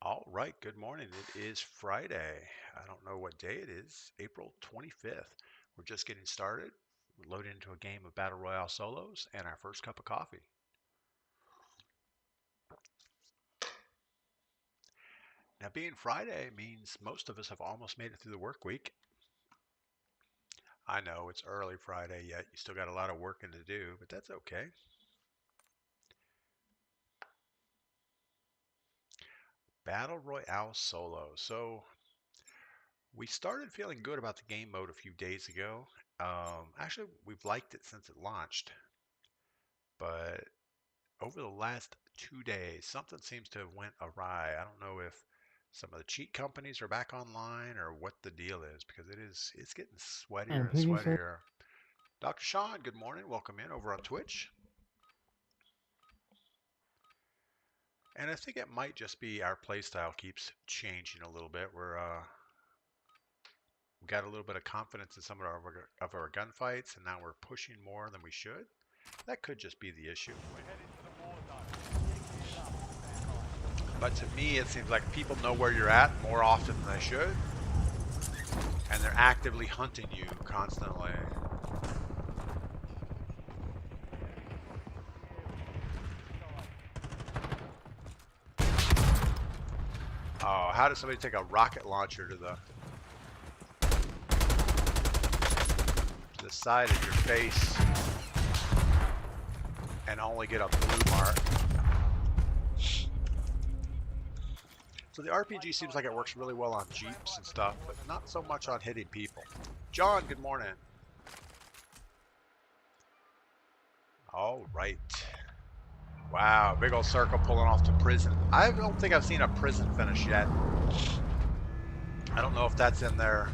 All right, good morning. It is Friday. I don't know what day it is, April 25th. We're just getting started. We're loaded into a game of Battle Royale solos and our first cup of coffee. Now, being Friday means most of us have almost made it through the work week. I know it's early Friday yet. You still got a lot of working to do, but that's okay. Battle Royale solo. So, we started feeling good about the game mode a few days ago. Actually, we've liked it since it launched, but over the last 2 days, something seems to have went awry. I don't know if some of the cheat companies are back online or what the deal is because it's getting I'm sweatier and pretty sure. sweatier. Dr. Sean, good morning. Welcome in over on Twitch. And I think it might just be our playstyle keeps changing a little bit. We got a little bit of confidence in some of our gunfights, and now we're pushing more than we should. That could just be the issue. But to me, it seems like people know where you're at more often than they should, and they're actively hunting you constantly. Oh, how does somebody take a rocket launcher to the side of your face and only get a blue mark? So the RPG seems like it works really well on Jeeps and stuff, but not so much on hitting people. John, good morning. All right. Wow, big old circle pulling off to prison. I don't think I've seen a prison finish yet. I don't know if that's in there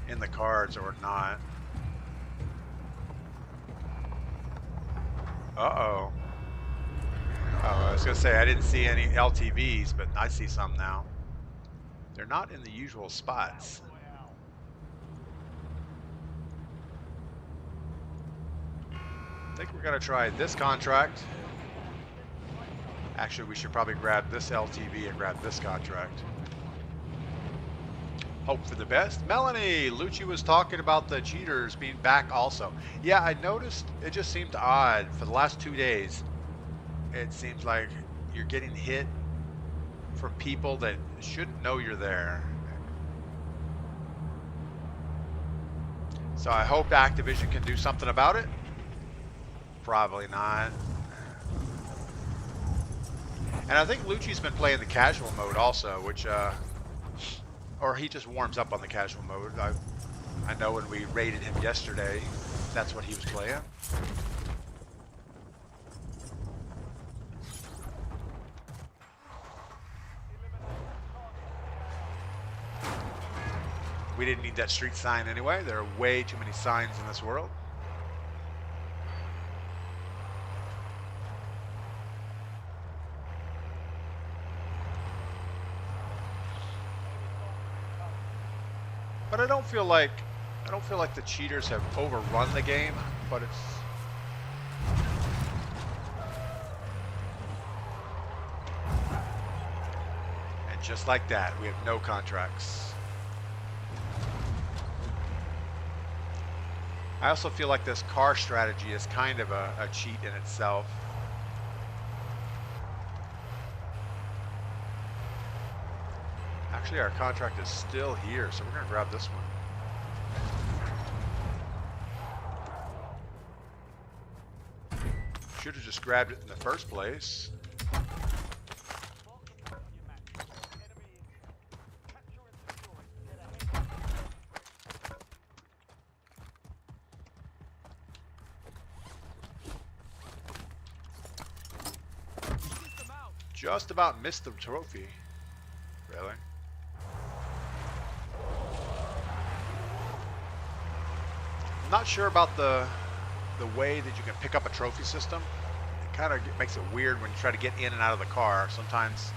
in the cards or not. Uh-oh. Oh, I was gonna say I didn't see any LTVs, but I see some now. They're not in the usual spots. I think we're gonna try this contract. Actually, we should probably grab this LTV and grab this contract. Hope for the best. Melanie, Lucci was talking about the cheaters being back also. Yeah, I noticed it just seemed odd for the last 2 days. It seems like you're getting hit from people that shouldn't know you're there. So I hope Activision can do something about it. Probably not. And I think Lucci's been playing the casual mode also, which, or he just warms up on the casual mode. I know when we raided him yesterday, that's what he was playing. We didn't need that street sign anyway. There are way too many signs in this world. But I don't feel like the cheaters have overrun the game, but it's and just like that, we have no contracts. I also feel like this car strategy is kind of a cheat in itself. Actually, our contract is still here, so we're going to grab this one. Should have just grabbed it in the first place. Just about missed the trophy. Really? I'm not sure about the way that you can pick up a trophy system. It kind of makes it weird when you try to get in and out of the car. Sometimes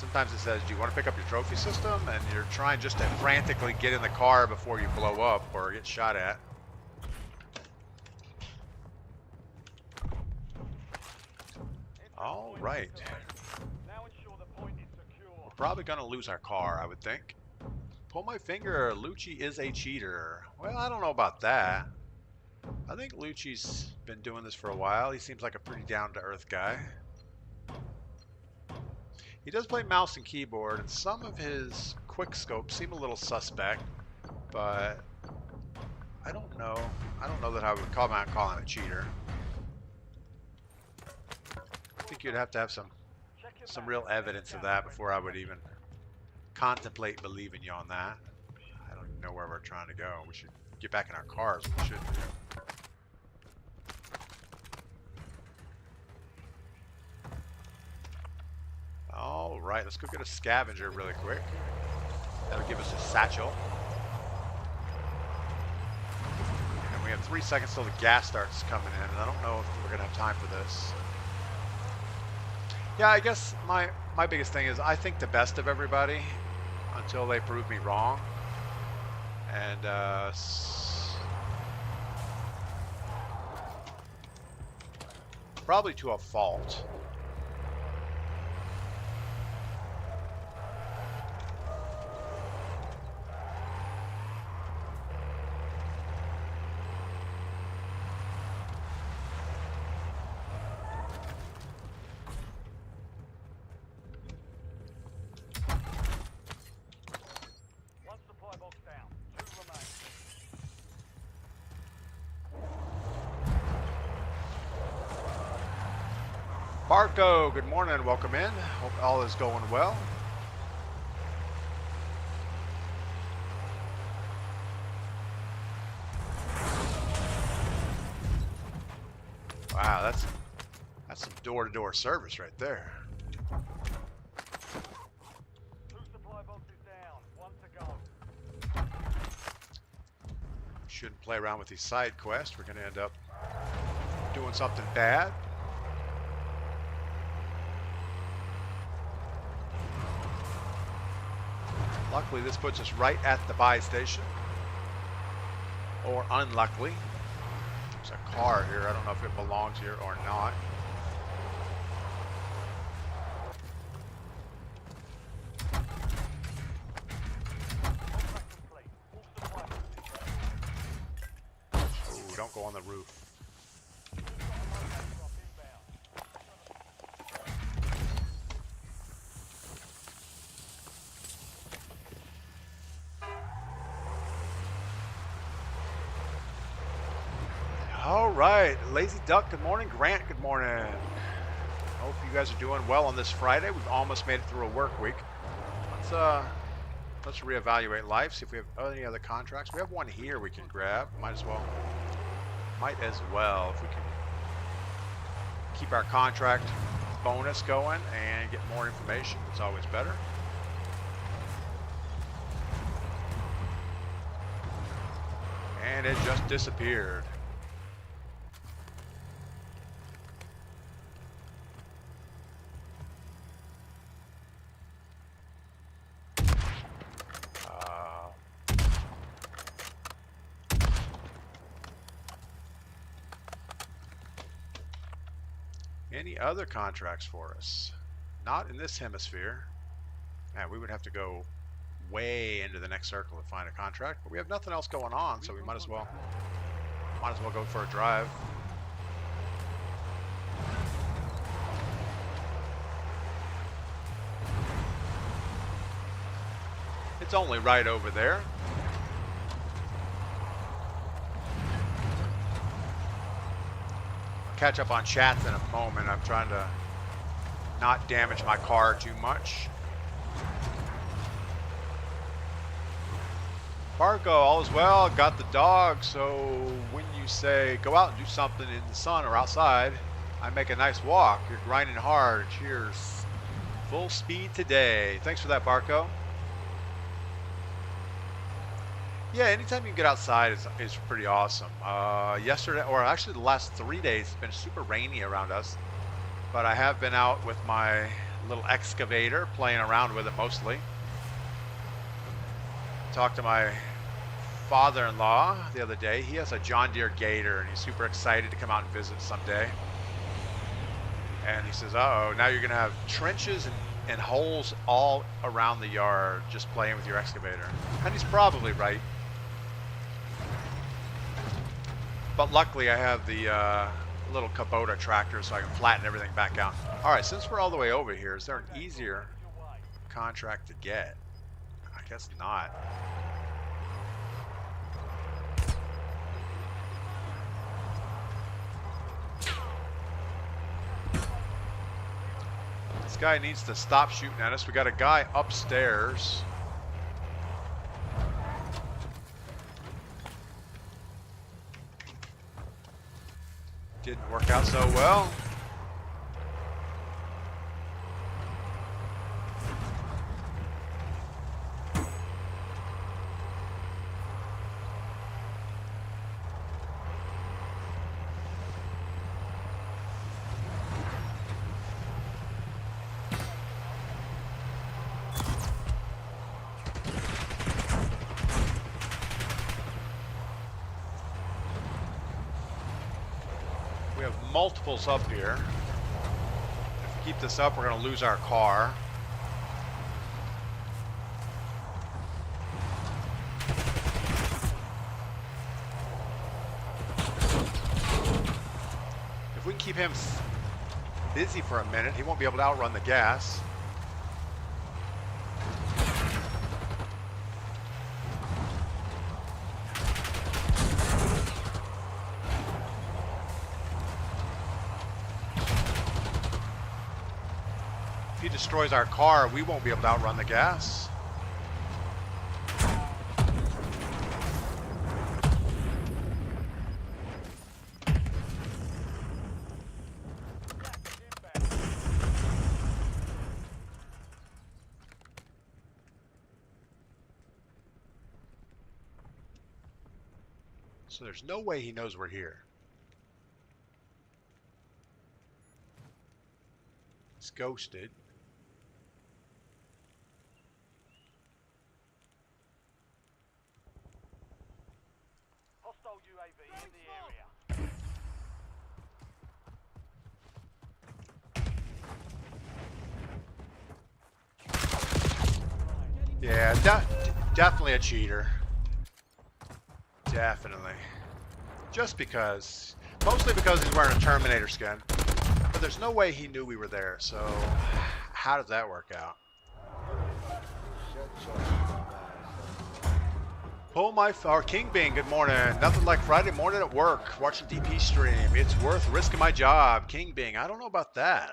it says, do you want to pick up your trophy system? And you're trying just to frantically get in the car before you blow up or get shot at. All right. We're probably going to lose our car, I would think. Pull my finger, Lucci is a cheater. Well, I don't know about that. I think Lucci's been doing this for a while. He seems like a pretty down-to-earth guy. He does play mouse and keyboard, and some of his quick scopes seem a little suspect, but I don't know. I don't know that I would call him a cheater. I think you'd have to have some real evidence of that before I would even contemplate believing you on that. I don't even know where we're trying to go. We should get back in our cars. We should do. All right, let's go get a scavenger really quick. That'll give us a satchel. And we have 3 seconds till the gas starts coming in, and I don't know if we're gonna have time for this. Yeah, I guess my biggest thing is I think the best of everybody until they prove me wrong. And probably to a fault. Barco, good morning, welcome in. Hope all is going well. Wow, that's some door-to-door service right there. 2 supply boxes down, 1 to go. Shouldn't play around with these side quests. We're going to end up doing something bad. Luckily, this puts us right at the buy station. Or unluckily. There's a car here. I don't know if it belongs here or not. Ooh, don't go on the roof. All right, Lazy Duck, good morning. Grant, good morning. Hope you guys are doing well on this Friday. We've almost made it through a work week. Let's reevaluate life, see if we have any other contracts. We have one here we can grab. Might as well if we can keep our contract bonus going and get more information. It's always better. And it just disappeared. Any other contracts for us? Not in this hemisphere. Man, we would have to go way into the next circle to find a contract, but we have nothing else going on, so we might as well go for a drive. It's only right over there. Catch up on chats in a moment. I'm trying to not damage my car too much. Barco, all is well. Got the dog, so when you say go out and do something in the sun or outside, I make a nice walk. You're grinding hard. Cheers. Full speed today. Thanks for that, Barco. Yeah, anytime you can get outside is pretty awesome. Yesterday, or actually the last 3 days, it's been super rainy around us. But I have been out with my little excavator, playing around with it mostly. Talked to my father-in-law the other day. He has a John Deere Gator, and he's super excited to come out and visit someday. And he says, uh-oh, now you're going to have trenches and holes all around the yard just playing with your excavator. And he's probably right. But luckily I have the little Kubota tractor so I can flatten everything back out. All right, since we're all the way over here, is there an easier contract to get? I guess not. This guy needs to stop shooting at us. We got a guy upstairs. Didn't work out so well. We have multiples up here. If we keep this up, we're going to lose our car. If we can keep him busy for a minute, he won't be able to outrun the gas. If he destroys our car, we won't be able to outrun the gas. So there's no way he knows we're here. He's ghosted. Hostile UAV in the area. Yeah, definitely a cheater. Definitely. Just because. Mostly because he's wearing a Terminator skin. But there's no way he knew we were there, so how does that work out? Oh my, our King Bean, good morning. Nothing like Friday morning at work, watching DP stream. It's worth risking my job. King Bean, I don't know about that.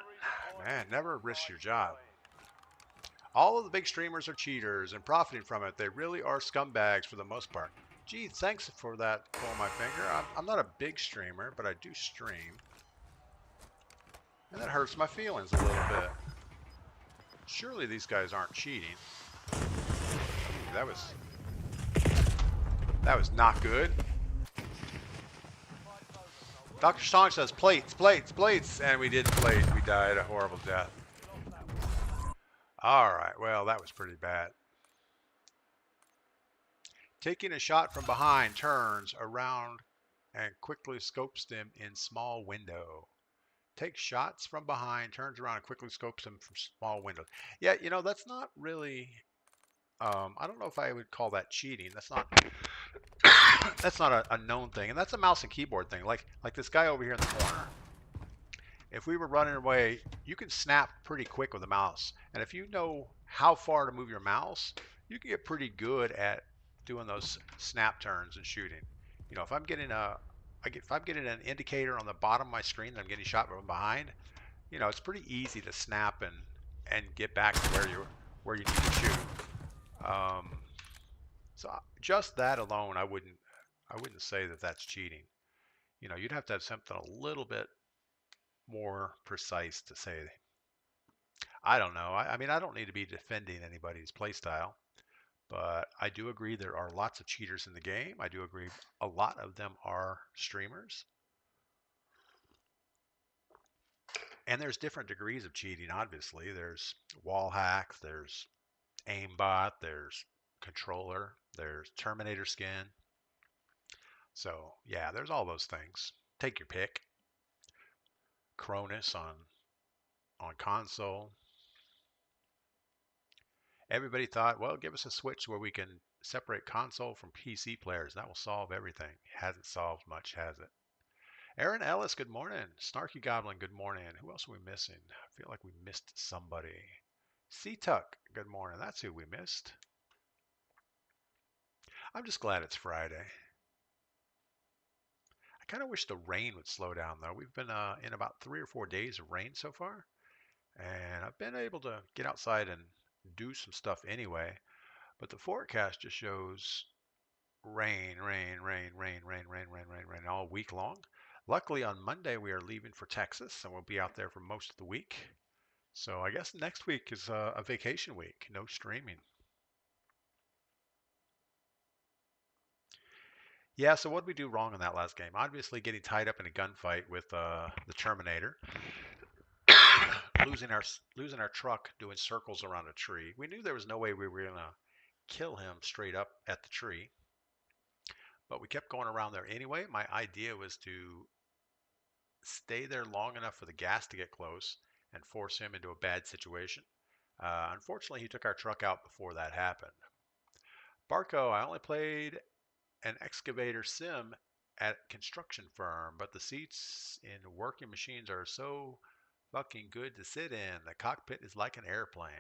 Man, never risk your job. All of the big streamers are cheaters and profiting from it. They really are scumbags for the most part. Gee, thanks for that pull my finger. I'm not a big streamer, but I do stream. And that hurts my feelings a little bit. Surely these guys aren't cheating. Ooh, that was not good. Dr. Strong says plates, plates, plates, and we didn't plate. We died a horrible death. All right, well, that was pretty bad. Taking a shot from behind, turns around and quickly scopes them in small window. Takes shots from behind, turns around and quickly scopes them from small windows. Yeah, you know, that's not really, I don't know if I would call that cheating. That's not, that's not a known thing. And that's a mouse and keyboard thing. Like this guy over here in the corner. If we were running away, you can snap pretty quick with a mouse. And if you know how far to move your mouse, you can get pretty good at doing those snap turns and shooting. You know, if I'm getting an indicator on the bottom of my screen that I'm getting shot from behind, you know, it's pretty easy to snap and get back to where you need to shoot. So just that alone, I wouldn't say that that's cheating. You know, you'd have to have something a little bit more precise to say. I don't know. I mean, I don't need to be defending anybody's playstyle, but I do agree there are lots of cheaters in the game. I do agree a lot of them are streamers. And there's different degrees of cheating, obviously. There's wall hacks, there's aimbot, there's controller, there's Terminator skin. So, yeah, there's all those things. Take your pick. Cronus on console. Everybody thought, well, give us a switch where we can separate console from PC players. That will solve everything. Hasn't solved much, has it? Aaron Ellis, good morning. Snarky Goblin, good morning. Who else are we missing? I feel like we missed somebody. C-Tuck, good morning. That's who we missed. I'm just glad it's Friday. I kind of wish the rain would slow down, though. We've been in about 3 or 4 days of rain so far, and I've been able to get outside and do some stuff anyway. But the forecast just shows rain, rain, rain, rain, rain, rain, rain, rain, rain all week long. Luckily, on Monday, we are leaving for Texas, and we'll be out there for most of the week. So I guess next week is a vacation week, no streaming. Yeah, so what did we do wrong in that last game? Obviously, getting tied up in a gunfight with the Terminator, losing our truck doing circles around a tree. We knew there was no way we were gonna kill him straight up at the tree, but we kept going around there anyway. My idea was to stay there long enough for the gas to get close and force him into a bad situation. Unfortunately, he took our truck out before that happened. Barco, I only played an excavator sim at construction firm, but the seats in working machines are so fucking good to sit in. The cockpit is like an airplane.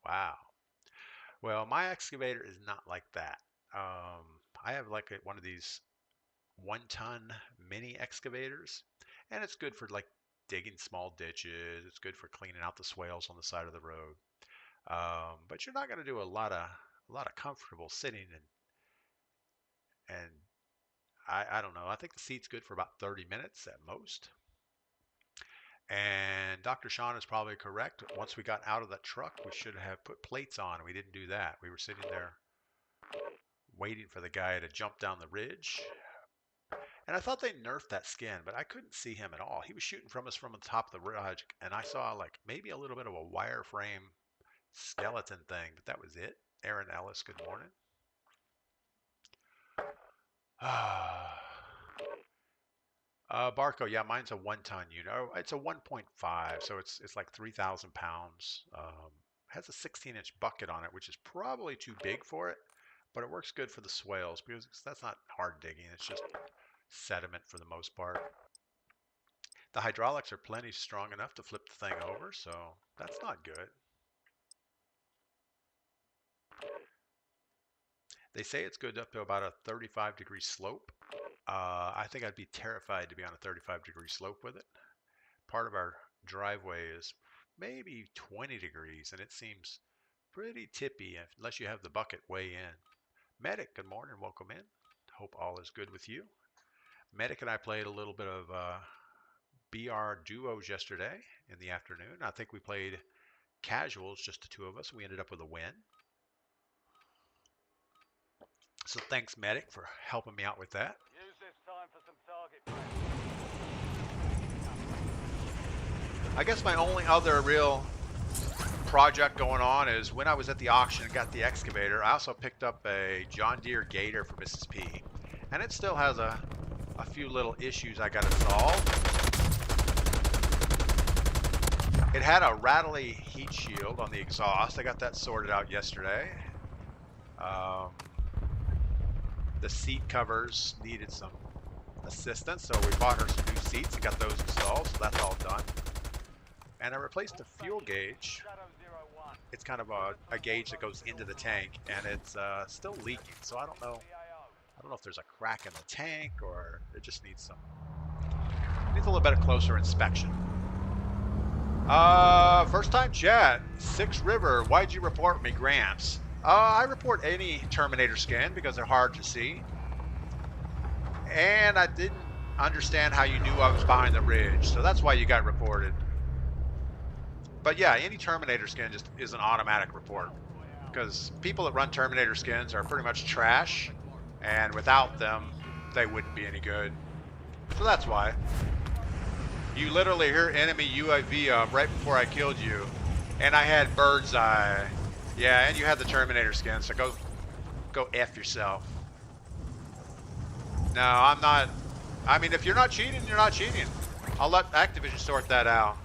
Wow. Well, my excavator is not like that. I have like one of these 1-ton mini excavators, and it's good for like digging small ditches. It's good for cleaning out the swales on the side of the road. But you're not going to do a lot of comfortable sitting and I don't know. I think the seat's good for about 30 minutes at most. And Dr. Sean is probably correct. Once we got out of that truck, we should have put plates on. We didn't do that. We were sitting there waiting for the guy to jump down the ridge. And I thought they nerfed that skin, but I couldn't see him at all. He was shooting from us from the top of the ridge, and I saw like maybe a little bit of a wireframe skeleton thing, but that was it. Aaron Ellis, good morning. Barco, yeah, mine's a 1-ton unit. Oh, it's a 1.5, so it's like 3,000 pounds. Has a 16-inch bucket on it, which is probably too big for it, but it works good for the swales because that's not hard digging. It's just sediment for the most part. The hydraulics are plenty strong enough to flip the thing over, so that's not good. They say it's good up to about a 35-degree slope. I think I'd be terrified to be on a 35-degree slope with it. Part of our driveway is maybe 20 degrees, and it seems pretty tippy unless you have the bucket way in. Medic, good morning, welcome in. Hope all is good with you. Medic and I played a little bit of BR duos yesterday in the afternoon. I think we played casuals, just the two of us. We ended up with a win. So thanks, Medic, for helping me out with that. Use this time for some target practice. I guess my only other real project going on is when I was at the auction and got the excavator, I also picked up a John Deere Gator for Mrs. P. And it still has a few little issues I got to solve. It had a rattly heat shield on the exhaust. I got that sorted out yesterday. The seat covers needed some assistance, so we bought her some new seats and got those installed, so that's all done. And I replaced the fuel gauge. It's kind of a gauge that goes into the tank, and it's still leaking, so I don't know if there's a crack in the tank or it just needs a little bit of closer inspection. First time chat, Six River, why'd you report me, Gramps? I report any Terminator skin because they're hard to see. And I didn't understand how you knew I was behind the ridge, so that's why you got reported. But yeah, any Terminator skin just is an automatic report. Because people that run Terminator skins are pretty much trash, and without them, they wouldn't be any good. So that's why. You literally hear enemy UAV up right before I killed you, and I had bird's eye. Yeah, and you had the Terminator skin, so go F yourself. No, I'm not. I mean, if you're not cheating, you're not cheating. I'll let Activision sort that out.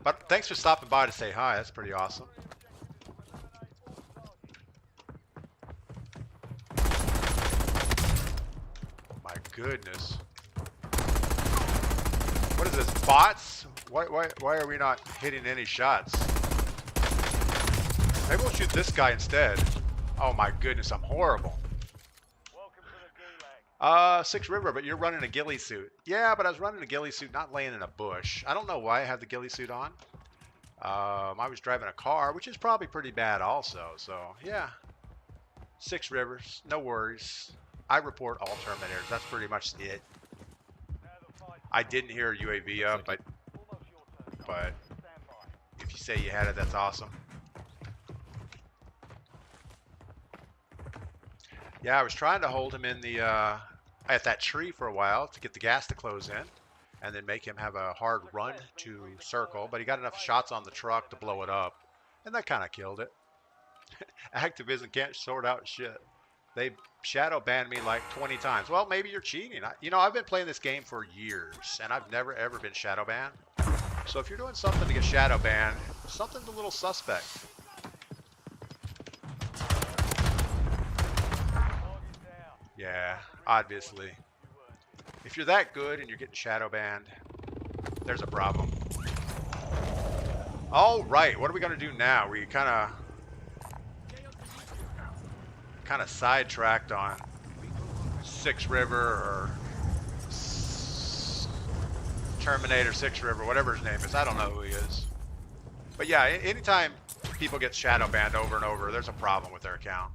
But thanks for stopping by to say hi. That's pretty awesome. My goodness. What is this? Bots? Why are we not hitting any shots? Maybe we'll shoot this guy instead. Oh my goodness, I'm horrible. Welcome to the Gulag. Six River, but you're running a ghillie suit. Yeah, but I was running a ghillie suit, not laying in a bush. I don't know why I had the ghillie suit on. I was driving a car, which is probably pretty bad also. So, yeah. Six Rivers, no worries. I report all Terminators. That's pretty much it. Now the fight. I didn't hear a UAV up, but Almost your turn. but Stand by. if you say you had it, that's awesome. Yeah, I was trying to hold him in the at that tree for a while to get the gas to close in, and then make him have a hard run to circle. But he got enough shots on the truck to blow it up, and that kind of killed it. Activision can't sort out shit. They shadow banned me like 20 times. Well, maybe you're cheating. You know, I've been playing this game for years, and I've never ever been shadow banned. So if you're doing something to get shadow banned, something's a little suspect. Yeah, obviously. If you're that good and you're getting shadow banned, there's a problem. All right, what are we gonna do now? We kind of sidetracked on Six River or Terminator Six River, whatever his name is. I don't know who he is. But yeah, anytime people get shadow banned over and over, there's a problem with their account.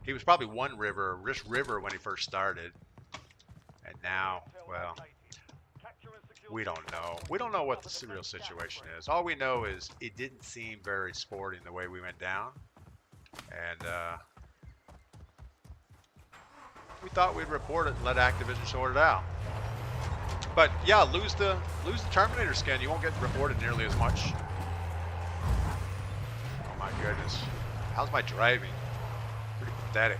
He was probably one river, just river when he first started. And now, well, we don't know. We don't know what the real situation is. All we know is it didn't seem very sporting the way we went down. And we thought we'd report it and let Activision sort it out. But yeah, lose the Terminator skin, you won't get reported nearly as much. Oh my goodness. How's my driving? Pretty pathetic.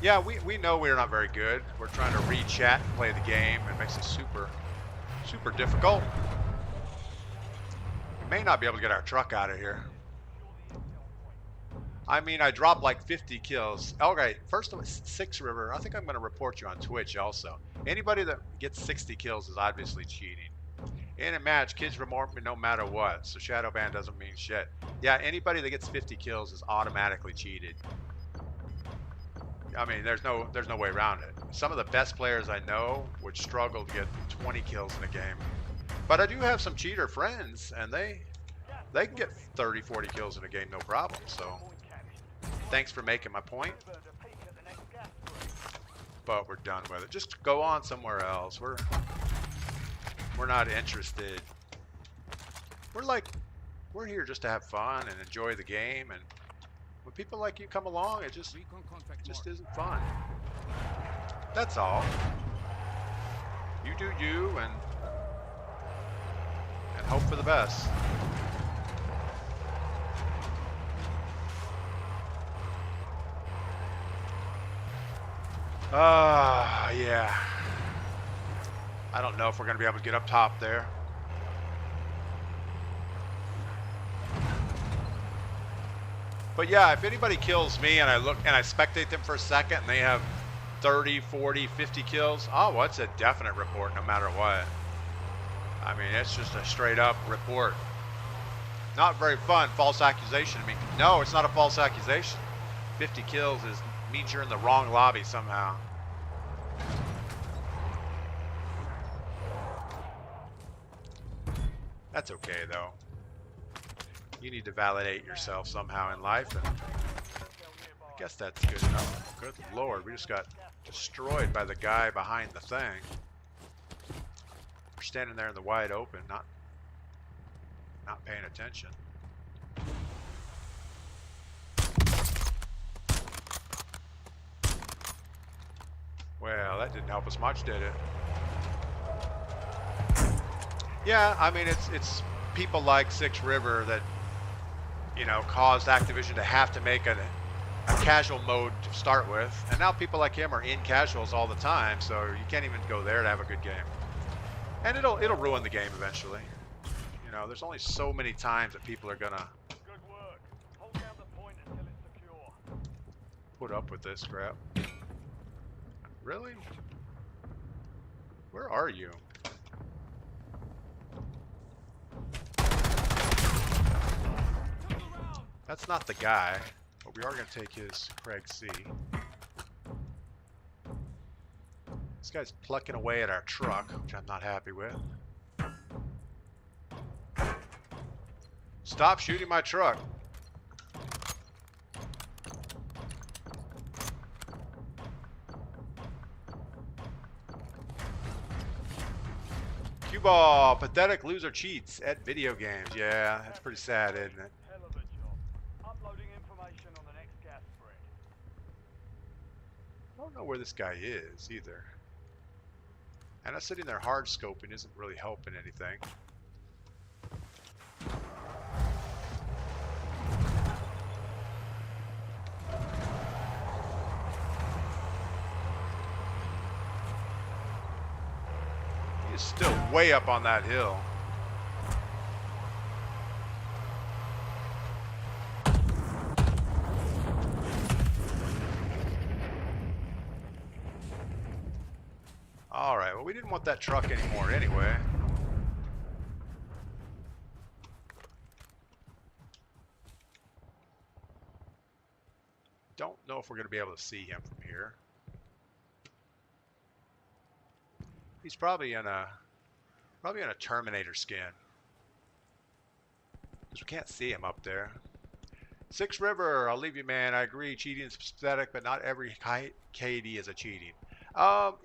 Yeah, we know we're not very good. We're trying to read chat and play the game. It makes it super difficult. We may not be able to get our truck out of here. I mean, I dropped like 50 kills. Okay, first of all, Six River. I think I'm going to report you on Twitch also. Anybody that gets 60 kills is obviously cheating. In a match, kids report me no matter what. So shadow ban doesn't mean shit. Yeah, anybody that gets 50 kills is automatically cheated. I mean, there's no way around it. Some of the best players I know would struggle to get 20 kills in a game. But I do have some cheater friends, and they can get 30, 40 kills in a game, no problem. So thanks for making my point. But we're done with it. Just go on somewhere else. We're not interested. We're here just to have fun and enjoy the game, and when people like you come along, it just isn't fun. That's all. You do you and hope for the best. Yeah. I don't know if we're going to be able to get up top there. But yeah, if anybody kills me and I look and I spectate them for a second and they have 30, 40, 50 kills, oh, well, it's a definite report no matter what. I mean, it's just a straight up report. Not very fun. False accusation. I mean, no, it's not a false accusation. 50 kills means you're in the wrong lobby somehow. That's okay though. You need to validate yourself somehow in life, and I guess that's good enough. Good Lord, we just got destroyed by the guy behind the thing. We're standing there in the wide open, not paying attention. Well, that didn't help us much, did it? Yeah, I mean, it's people like Six River that, you know, caused Activision to have to make a casual mode to start with, and now people like him are in casuals all the time, so you can't even go there to have a good game. And it'll ruin the game eventually. You know, there's only so many times that people are gonna Good work. Hold down the point until it's secure. put up with this crap. Really? Where are you? That's not the guy, but we are gonna take his Craig C. This guy's plucking away at our truck, which I'm not happy with. Stop shooting my truck. Cue ball, pathetic loser cheats at video games. Yeah, that's pretty sad, isn't it? Hell of a job. Uploading information on the next gas spread. I don't know where this guy is either. And us sitting there hard scoping isn't really helping anything. He's still way up on that hill. All right, well, we didn't want that truck anymore anyway. Don't know if we're going to be able to see him from here. He's probably in a Terminator skin, because we can't see him up there. Six River, I'll leave you, man. I agree, cheating is pathetic, but not every KD is a cheating.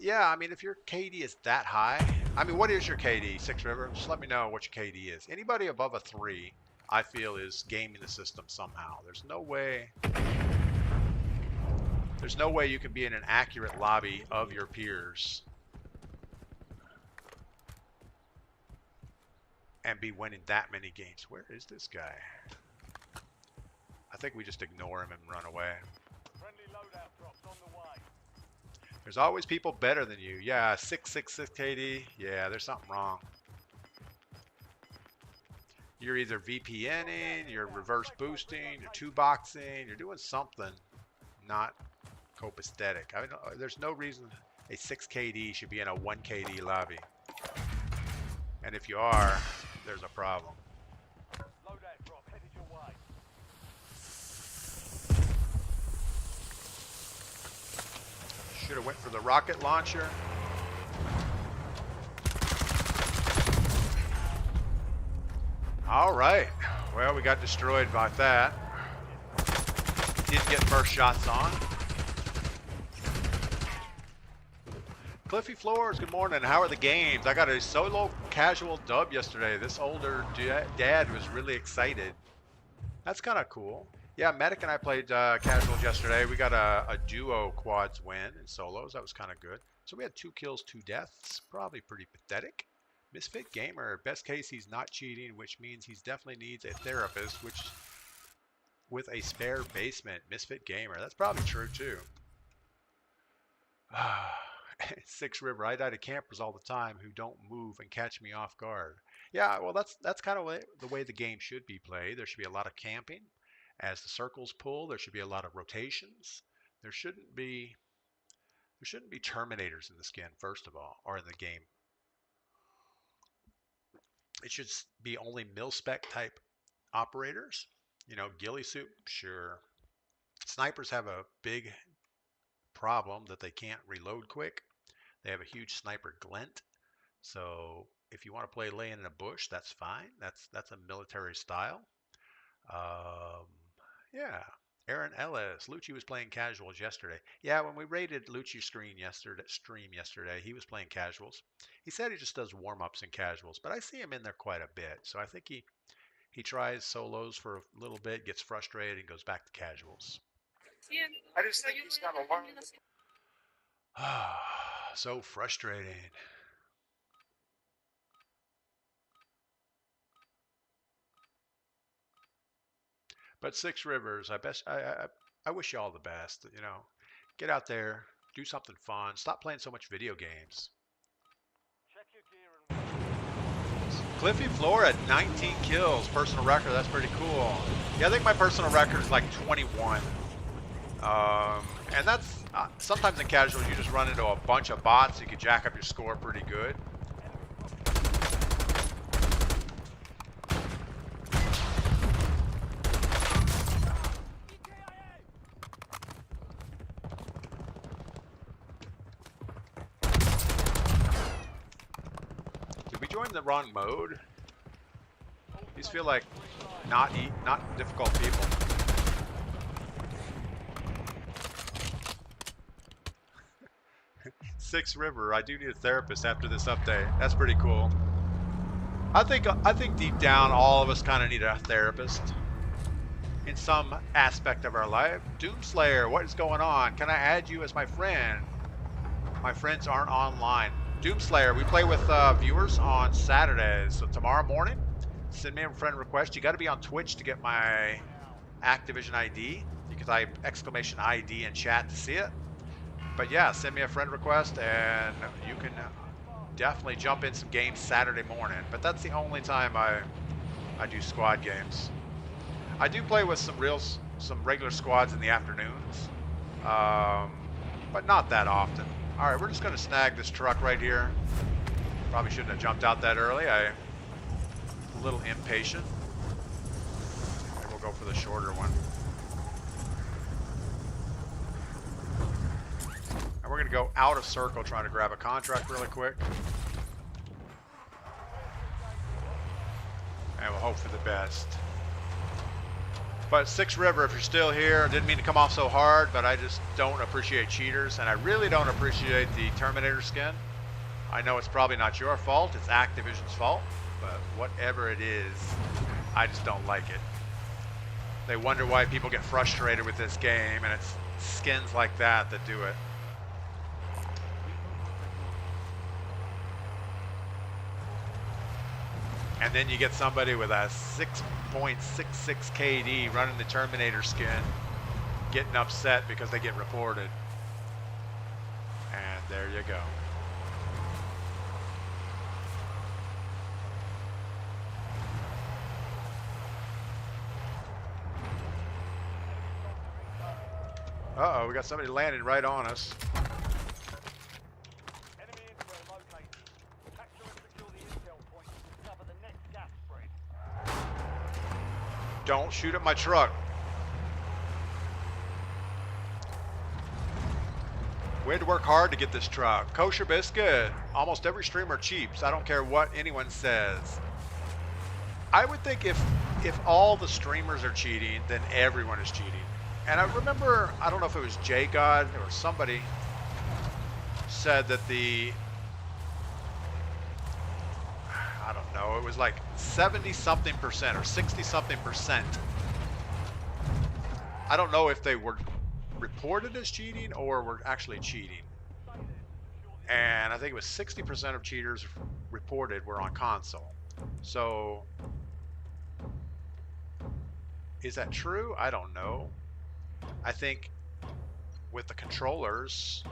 Yeah, I mean, if your KD is that high, I mean, what is your KD, Six River? Just let me know what your KD is. Anybody above a 3, I feel, is gaming the system somehow. There's no way you can be in an accurate lobby of your peers and be winning that many games. Where is this guy? I think we just ignore him and run away. Friendly loadout drops on the way. There's always people better than you. Yeah, 666 KD. Yeah, there's something wrong. You're either VPNing, you're reverse boosting, you're two boxing, you're doing something not copacetic. I mean, there's no reason a 6 KD should be in a 1 KD lobby. And if you are, there's a problem. Loadout drop headed your way. Should have went for the rocket launcher. All right. Well, we got destroyed by that. Didn't get first shots on. Cliffy Floors, good morning. How are the games? I got a solo casual dub yesterday. This older dad was really excited. That's kind of cool. Yeah, Medic and I played casuals yesterday. We got a duo quads win in solos. That was kind of good. So we had 2 kills, 2 deaths. Probably pretty pathetic. Misfit Gamer, best case he's not cheating, which means he definitely needs a therapist, which with a spare basement. Misfit Gamer, that's probably true too. 6 River, I die to campers all the time who don't move and catch me off guard. Yeah, well, that's kind of the way the game should be played. There should be a lot of camping. As the circles pull, there should be a lot of rotations. There shouldn't be terminators in the skin, first of all, or in the game. It should be only mil-spec type operators. You know, ghillie suit, sure. Snipers have a big problem that they can't reload quick. They have a huge sniper glint. So if you want to play laying in a bush, that's fine. That's a military style. Um, yeah. Aaron Ellis, Lucci was playing casuals yesterday. Yeah, when we rated Lucci's stream yesterday, he was playing casuals. He said he just does warm-ups and casuals, but I see him in there quite a bit. So I think he tries solos for a little bit, gets frustrated, and goes back to casuals. I just think he's got a lot. So frustrating. But 6 Rivers, I wish you all the best. You know, get out there, do something fun. Stop playing so much video games. Check your gear and Cliffy Floor at 19 kills, personal record. That's pretty cool. Yeah, I think my personal record is like 21. And that's sometimes in casual you just run into a bunch of bots. You can jack up your score pretty good. Did we join the wrong mode? These feel like not difficult people. Six River, I do need a therapist after this update. That's pretty cool. I think deep down all of us kind of need a therapist in some aspect of our life. Doomslayer, what is going on? Can I add you as my friend? My friends aren't online. Doomslayer, we play with viewers on Saturdays. So tomorrow morning, send me a friend request. You got to be on Twitch to get my Activision ID. You can type !ID in chat to see it. But yeah, send me a friend request and you can definitely jump in some games Saturday morning. But that's the only time I do squad games. I do play with some regular squads in the afternoons, but not that often. All right, we're just going to snag this truck right here. Probably shouldn't have jumped out that early. I'm a little impatient. Maybe we'll go for the shorter one. And we're going to go out of circle trying to grab a contract really quick. And we'll hope for the best. But Six River, if you're still here, I didn't mean to come off so hard, but I just don't appreciate cheaters, and I really don't appreciate the Terminator skin. I know it's probably not your fault, it's Activision's fault, but whatever it is, I just don't like it. They wonder why people get frustrated with this game, and it's skins like that that do it. And then you get somebody with a 6.66 KD running the Terminator skin, getting upset because they get reported. And there you go. Uh-oh, we got somebody landing right on us. enemy intel located. Capture and secure the intel point to discover the next gas spread. Don't shoot at my truck. We had to work hard to get this truck. Kosher Biscuit. Almost every streamer cheats. I don't care what anyone says. I would think if all the streamers are cheating, then everyone is cheating. And I remember, I don't know if it was JGod or somebody said that I don't know, it was like 70-something% or 60-something percent. I don't know if they were reported as cheating or were actually cheating. And I think it was 60% of cheaters reported were on console. So, is that true? I don't know. I think with the controllers,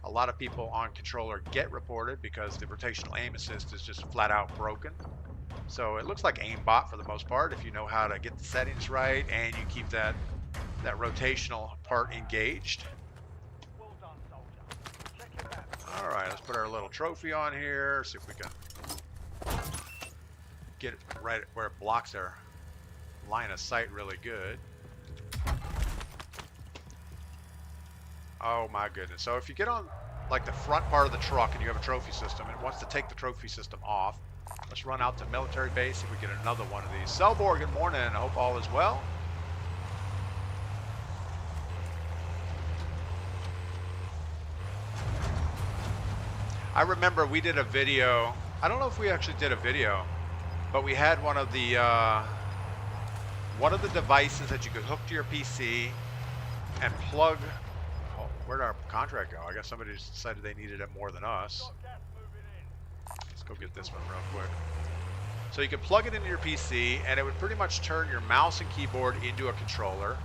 a lot of people on controller get reported because the rotational aim assist is just flat out broken. So it looks like aimbot for the most part if you know how to get the settings right and you keep that rotational part engaged. Well done, soldier. Check your map. All right, let's put our little trophy on here. See if we can get it right where it blocks our line of sight really good. Oh my goodness. So if you get on like the front part of the truck and you have a trophy system and it wants to take the trophy system off, let's run out to military base if we get another one of these. Selbor, good morning. I hope all is well. I remember we did a video. I don't know if we actually did a video, but we had one of the devices that you could hook to your PC and plug. Oh, where'd our contract go? I guess somebody just decided they needed it more than us. Got gas moving in. Let's go get this one real quick. So you could plug it into your PC and it would pretty much turn your mouse and keyboard into a controller.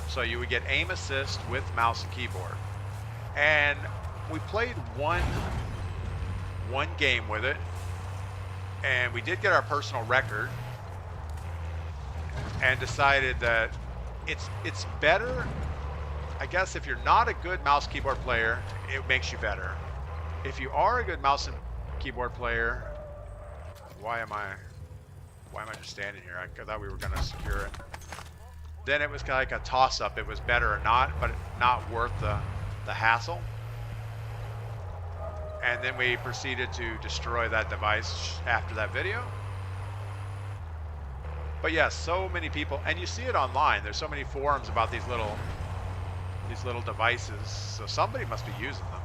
So you would get aim assist with mouse and keyboard. And we played one game with it, and we did get our personal record, and decided that it's better. I guess if you're not a good mouse keyboard player, it makes you better. If you are a good mouse and keyboard player, why am I just standing here? I thought we were gonna secure it. Then it was kind of like a toss-up. It was better or not, but not worth the hassle. And then we proceeded to destroy that device after that video. But yes, so many people, and you see it online. There's so many forums about these little devices. So somebody must be using them.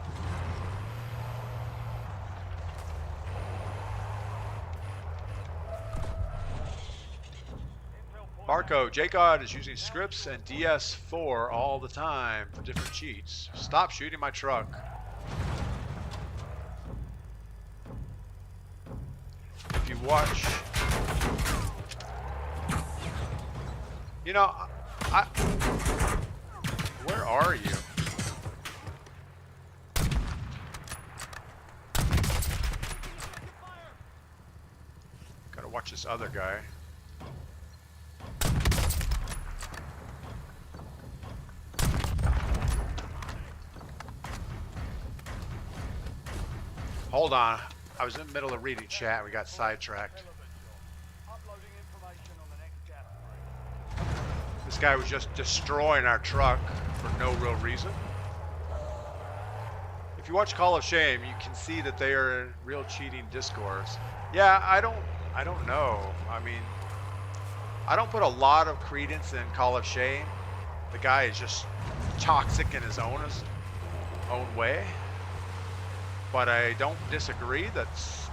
Marco, JGod is using scripts and DS4 all the time for different cheats. Stop shooting my truck. If you watch, you know, where are you? Gotta watch this other guy. Hold on. I was in the middle of reading chat. We got sidetracked. This guy was just destroying our truck for no real reason. If you watch Call of Shame, you can see that they are in real cheating discourse. Yeah, I don't know. I mean, I don't put a lot of credence in Call of Shame. The guy is just toxic in his own way. But I don't disagree that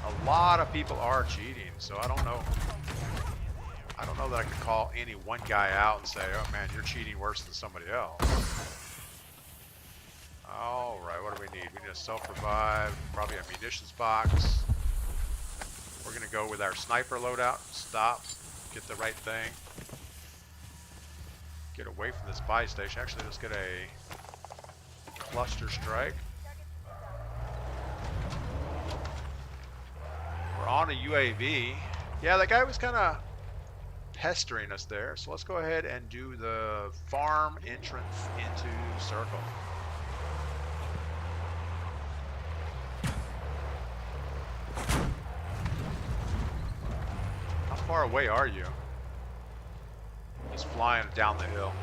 a lot of people are cheating. So I don't know. I don't know that I could call any one guy out and say, oh man, you're cheating worse than somebody else. All right, what do we need? We need a self-revive, probably a munitions box. We're gonna go with our sniper loadout. Stop, get the right thing. Get away from this buy station. Actually, let's get a cluster strike. We're on a UAV. Yeah, that guy was kind of pestering us there. So let's go ahead and do the farm entrance into circle. How far away are you? He's flying down the hill.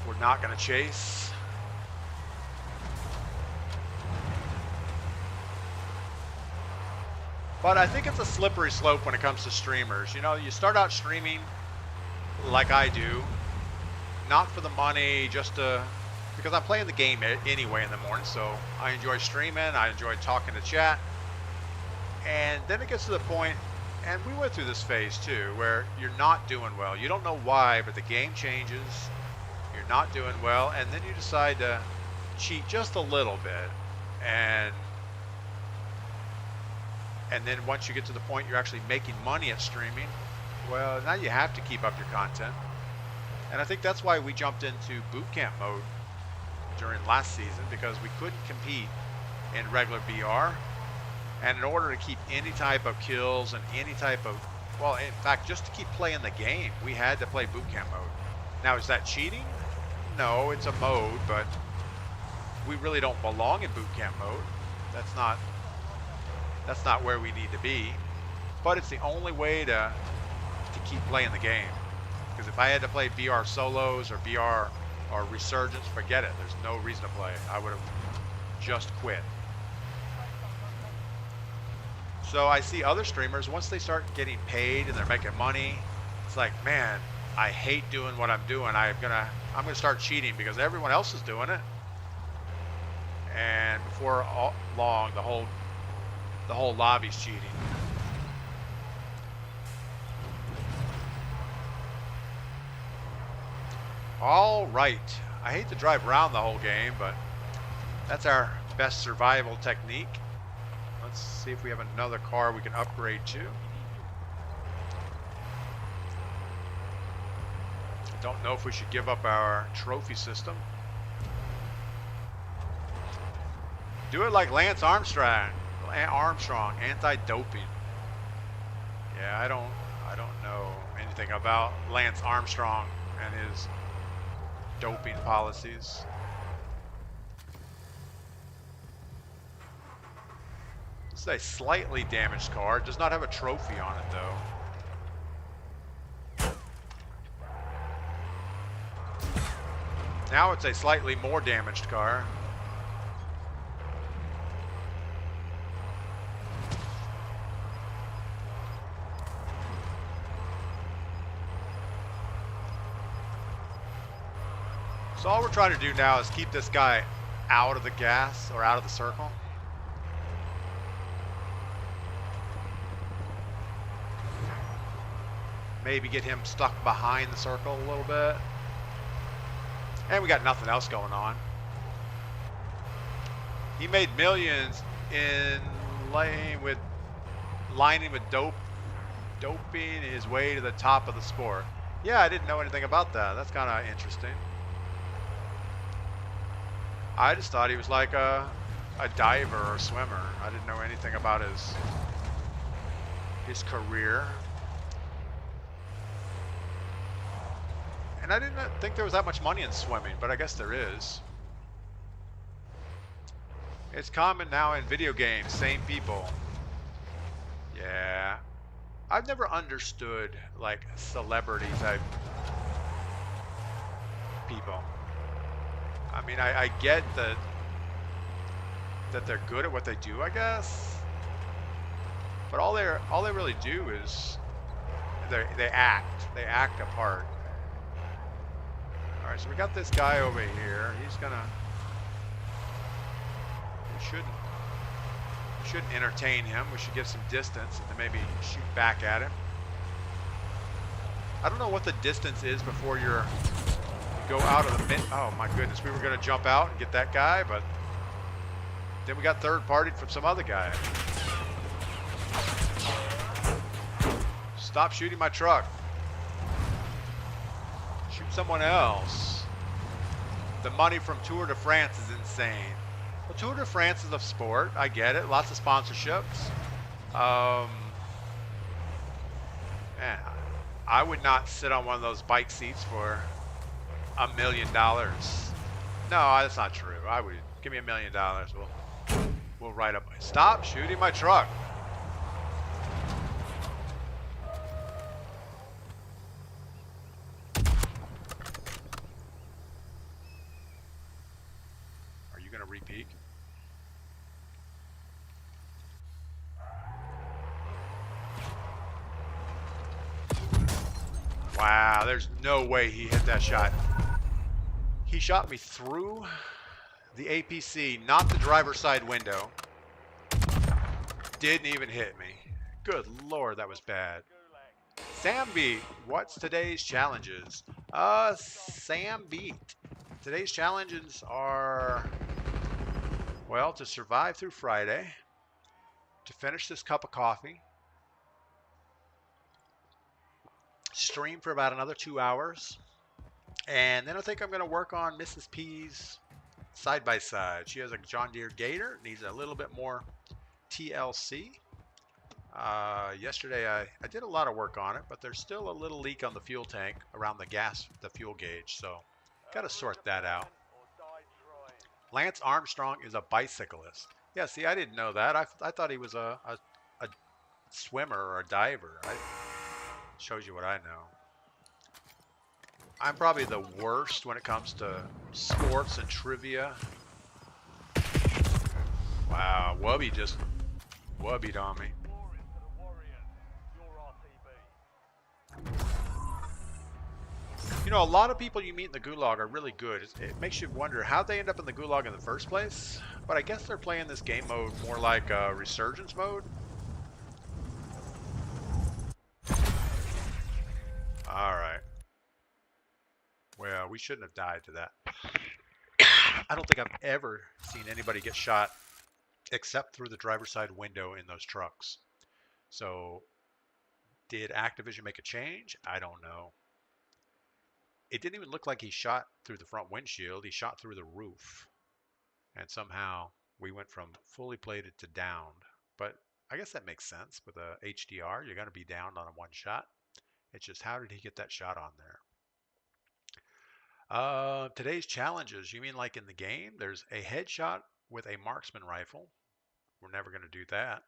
We're not going to chase. But I think it's a slippery slope when it comes to streamers. You know, you start out streaming like I do, not for the money, just because I'm playing the game anyway in the morning, so I enjoy streaming, I enjoy talking to chat. And then it gets to the point, and we went through this phase too, where you're not doing well. You don't know why, but the game changes, you're not doing well, and then you decide to cheat just a little bit. And then once you get to the point you're actually making money at streaming, well, now you have to keep up your content. And I think that's why we jumped into boot camp mode during last season, because we couldn't compete in regular BR. And in order to keep any type of kills and any type of, well, in fact, just to keep playing the game, we had to play boot camp mode. Now, is that cheating? No, it's a mode, but we really don't belong in boot camp mode. That's not where we need to be, but it's the only way to keep playing the game. Because if I had to play BR solos or BR or Resurgence, forget it. There's no reason to play. I would have just quit. So I see other streamers, once they start getting paid and they're making money, it's like, man, I hate doing what I'm doing. I'm gonna start cheating because everyone else is doing it. And before long, the whole lobby's cheating. All right. I hate to drive around the whole game, but that's our best survival technique. Let's see if we have another car we can upgrade to. Don't know if we should give up our trophy system. Do it like Lance Armstrong. Anti-doping. Yeah, I don't know anything about Lance Armstrong and his doping policies. This is a slightly damaged car. It does not have a trophy on it though. Now it's a slightly more damaged car. So all we're trying to do now is keep this guy out of the gas or out of the circle. Maybe get him stuck behind the circle a little bit. And we got nothing else going on. He made millions in lining with doping his way to the top of the sport. Yeah, I didn't know anything about that. That's kind of interesting. I just thought he was like a diver or a swimmer. I didn't know anything about his career. And I didn't think there was that much money in swimming, but I guess there is. It's common now in video games, same people. Yeah. I've never understood like celebrity type people. I mean, I get that they're good at what they do, I guess. But all they really do is they act a part. All right, so we got this guy over here. He's gonna. We shouldn't entertain him. We should give some distance and then maybe shoot back at him. I don't know what the distance is before you go out of the mid. Oh my goodness, we were gonna jump out and get that guy, but then we got third partied from some other guy. Stop shooting my truck. Shoot someone else. The money from Tour de France is insane. Well, Tour de France is a sport. I get it. Lots of sponsorships. Man, I would not sit on one of those bike seats for $1 million. No, that's not true. I would give me $1 million. We'll write up. Stop shooting my truck. Are you gonna repeat? Wow, there's no way he hit that shot. He shot me through the APC, not the driver's side window. Didn't even hit me. Good Lord, that was bad. Sam Beat, what's today's challenges? Sam Beat. Today's challenges are, well, to survive through Friday, to finish this cup of coffee, stream for about another 2 hours, and then I think I'm going to work on Mrs. P's side-by-side. She has a John Deere Gator, needs a little bit more TLC. Yesterday I did a lot of work on it, but there's still a little leak on the fuel tank around the fuel gauge, so got to sort that out. Lance Armstrong is a bicyclist. Yeah, see, I didn't know that. I thought he was a swimmer or a diver. Shows you what I know. I'm probably the worst when it comes to sports and trivia. Wow, Wubby just wubbied on me. You know, a lot of people you meet in the Gulag are really good. It makes you wonder how they end up in the Gulag in the first place. But I guess they're playing this game mode more like Resurgence mode. Alright. Well, we shouldn't have died to that. I don't think I've ever seen anybody get shot except through the driver's side window in those trucks. So, did Activision make a change? I don't know. it didn't even look like he shot through the front windshield. He shot through the roof. And somehow we went from fully plated to downed. But I guess that makes sense. With a HDR, you're going to be downed on a one shot. It's just how did he get that shot on there? Today's challenges, you mean like in the game? There's a headshot with a marksman rifle. We're never going to do that.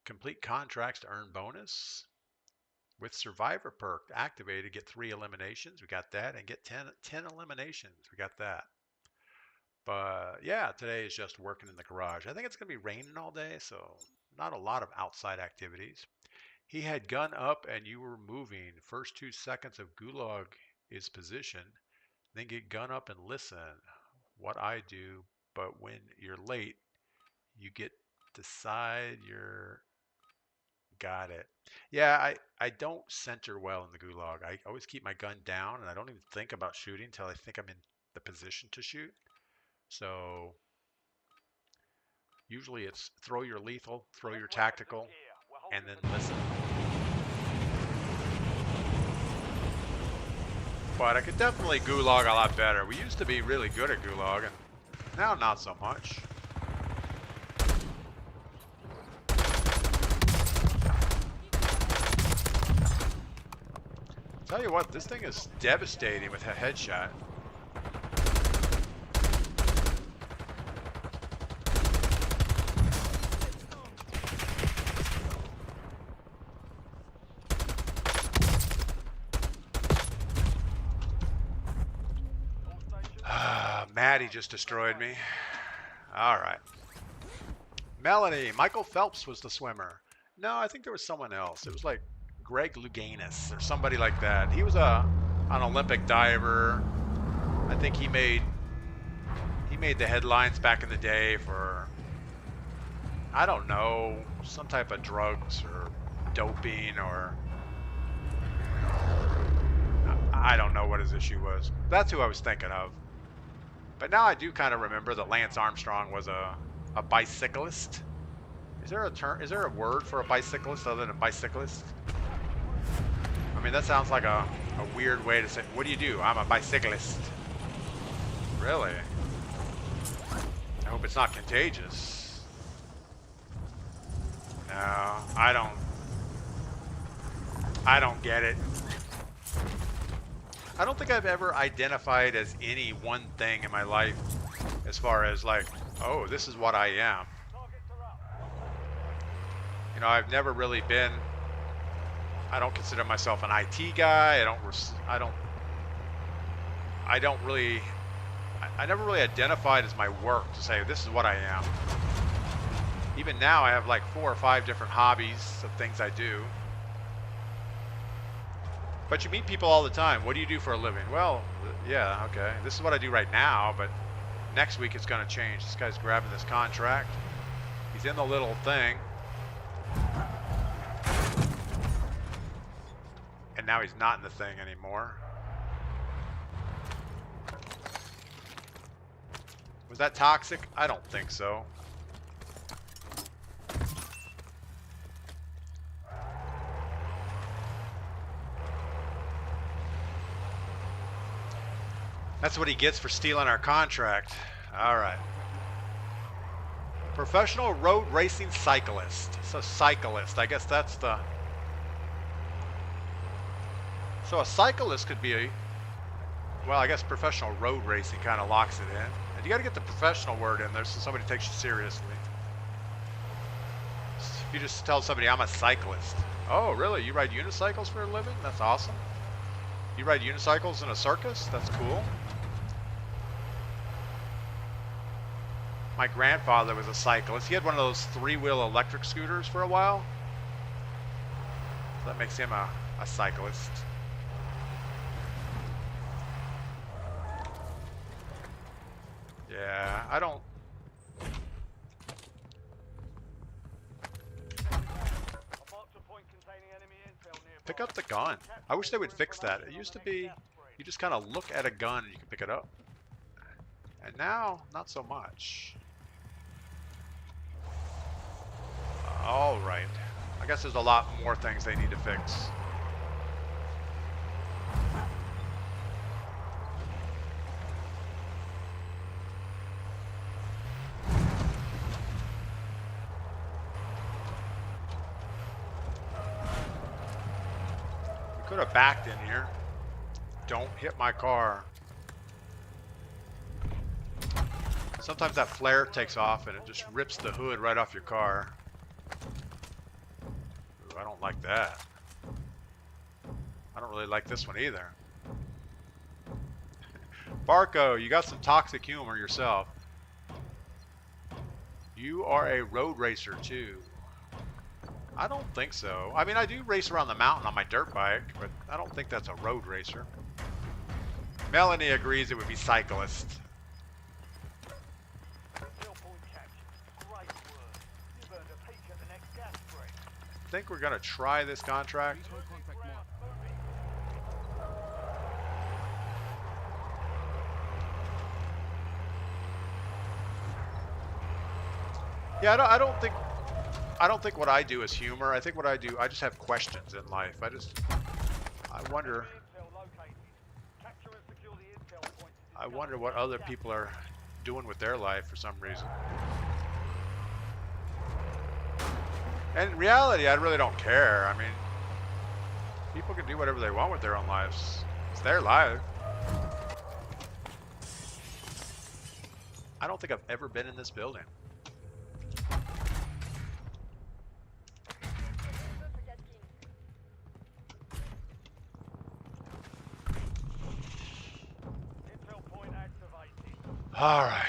Complete contracts to earn bonus. With survivor perk activated, get 3 eliminations. We got that. And get 10 eliminations. We got that. But yeah, today is just working in the garage. I think it's going to be raining all day, so not a lot of outside activities. He had gun up and you were moving. First 2 seconds of gulag is position. Then get gun up and listen. What I do, but when you're late, you get decide you're got it. Yeah, I don't center well in the gulag. I always keep my gun down and I don't even think about shooting until I think I'm in the position to shoot. So usually it's throw your lethal, throw your tactical, and then listen. But I could definitely gulag a lot better. We used to be really good at gulag, and now not so much. Tell you what, this thing is devastating with a headshot. Maddie just destroyed me. All right. Melanie, Michael Phelps was the swimmer. No, I think there was someone else. It was like Greg Louganis or somebody like that. He was an Olympic diver. I think he made the headlines back in the day for, I don't know, some type of drugs or doping, or I don't know what his issue was. That's who I was thinking of. But now I do kind of remember that Lance Armstrong was a bicyclist. Is there a term? Is there a word for a bicyclist other than bicyclist? I mean, that sounds like a weird way to say, what do you do? I'm a bicyclist. Really? I hope it's not contagious. No, I don't get it. I don't think I've ever identified as any one thing in my life as far as like, oh, this is what I am. You know, I've never really been, I don't consider myself an IT guy. I never really identified as my work to say, this is what I am. Even now I have like 4 or 5 different hobbies of things I do. But you meet people all the time. What do you do for a living? Well, yeah, okay. This is what I do right now, but next week it's going to change. This guy's grabbing this contract. He's in the little thing. And now he's not in the thing anymore. Was that toxic? I don't think so. That's what he gets for stealing our contract. All right. Professional road racing cyclist. So cyclist, I guess that's the... So a cyclist could be a... Well, I guess professional road racing kind of locks it in. And you got to get the professional word in there so somebody takes you seriously. If you just tell somebody, I'm a cyclist. Oh, really? You ride unicycles for a living? That's awesome. You ride unicycles in a circus? That's cool. My grandfather was a cyclist. He had one of those 3-wheel electric scooters for a while. So that makes him a cyclist. Yeah, I don't... Pick up the gun. I wish they would fix that. It used to be, you just kind of look at a gun and you can pick it up. And now, not so much. All right. I guess there's a lot more things they need to fix. Could have backed in here. Don't hit my car. Sometimes that flare takes off and it just rips the hood right off your car. Ooh, I don't like that. I don't really like this one either. Barco, you got some toxic humor yourself. You are a road racer too. I don't think so. I mean, I do race around the mountain on my dirt bike, but I don't think that's a road racer. Melanie agrees it would be cyclist. Kill point captured. Great work. You've earned a peek at the next gas break. I think we're gonna try this contract. Yeah, I don't think what I do is humor. I think what I do, I just have questions in life. I wonder what other people are doing with their life for some reason. And in reality, I really don't care. I mean, people can do whatever they want with their own lives. It's their life. I don't think I've ever been in this building. All right.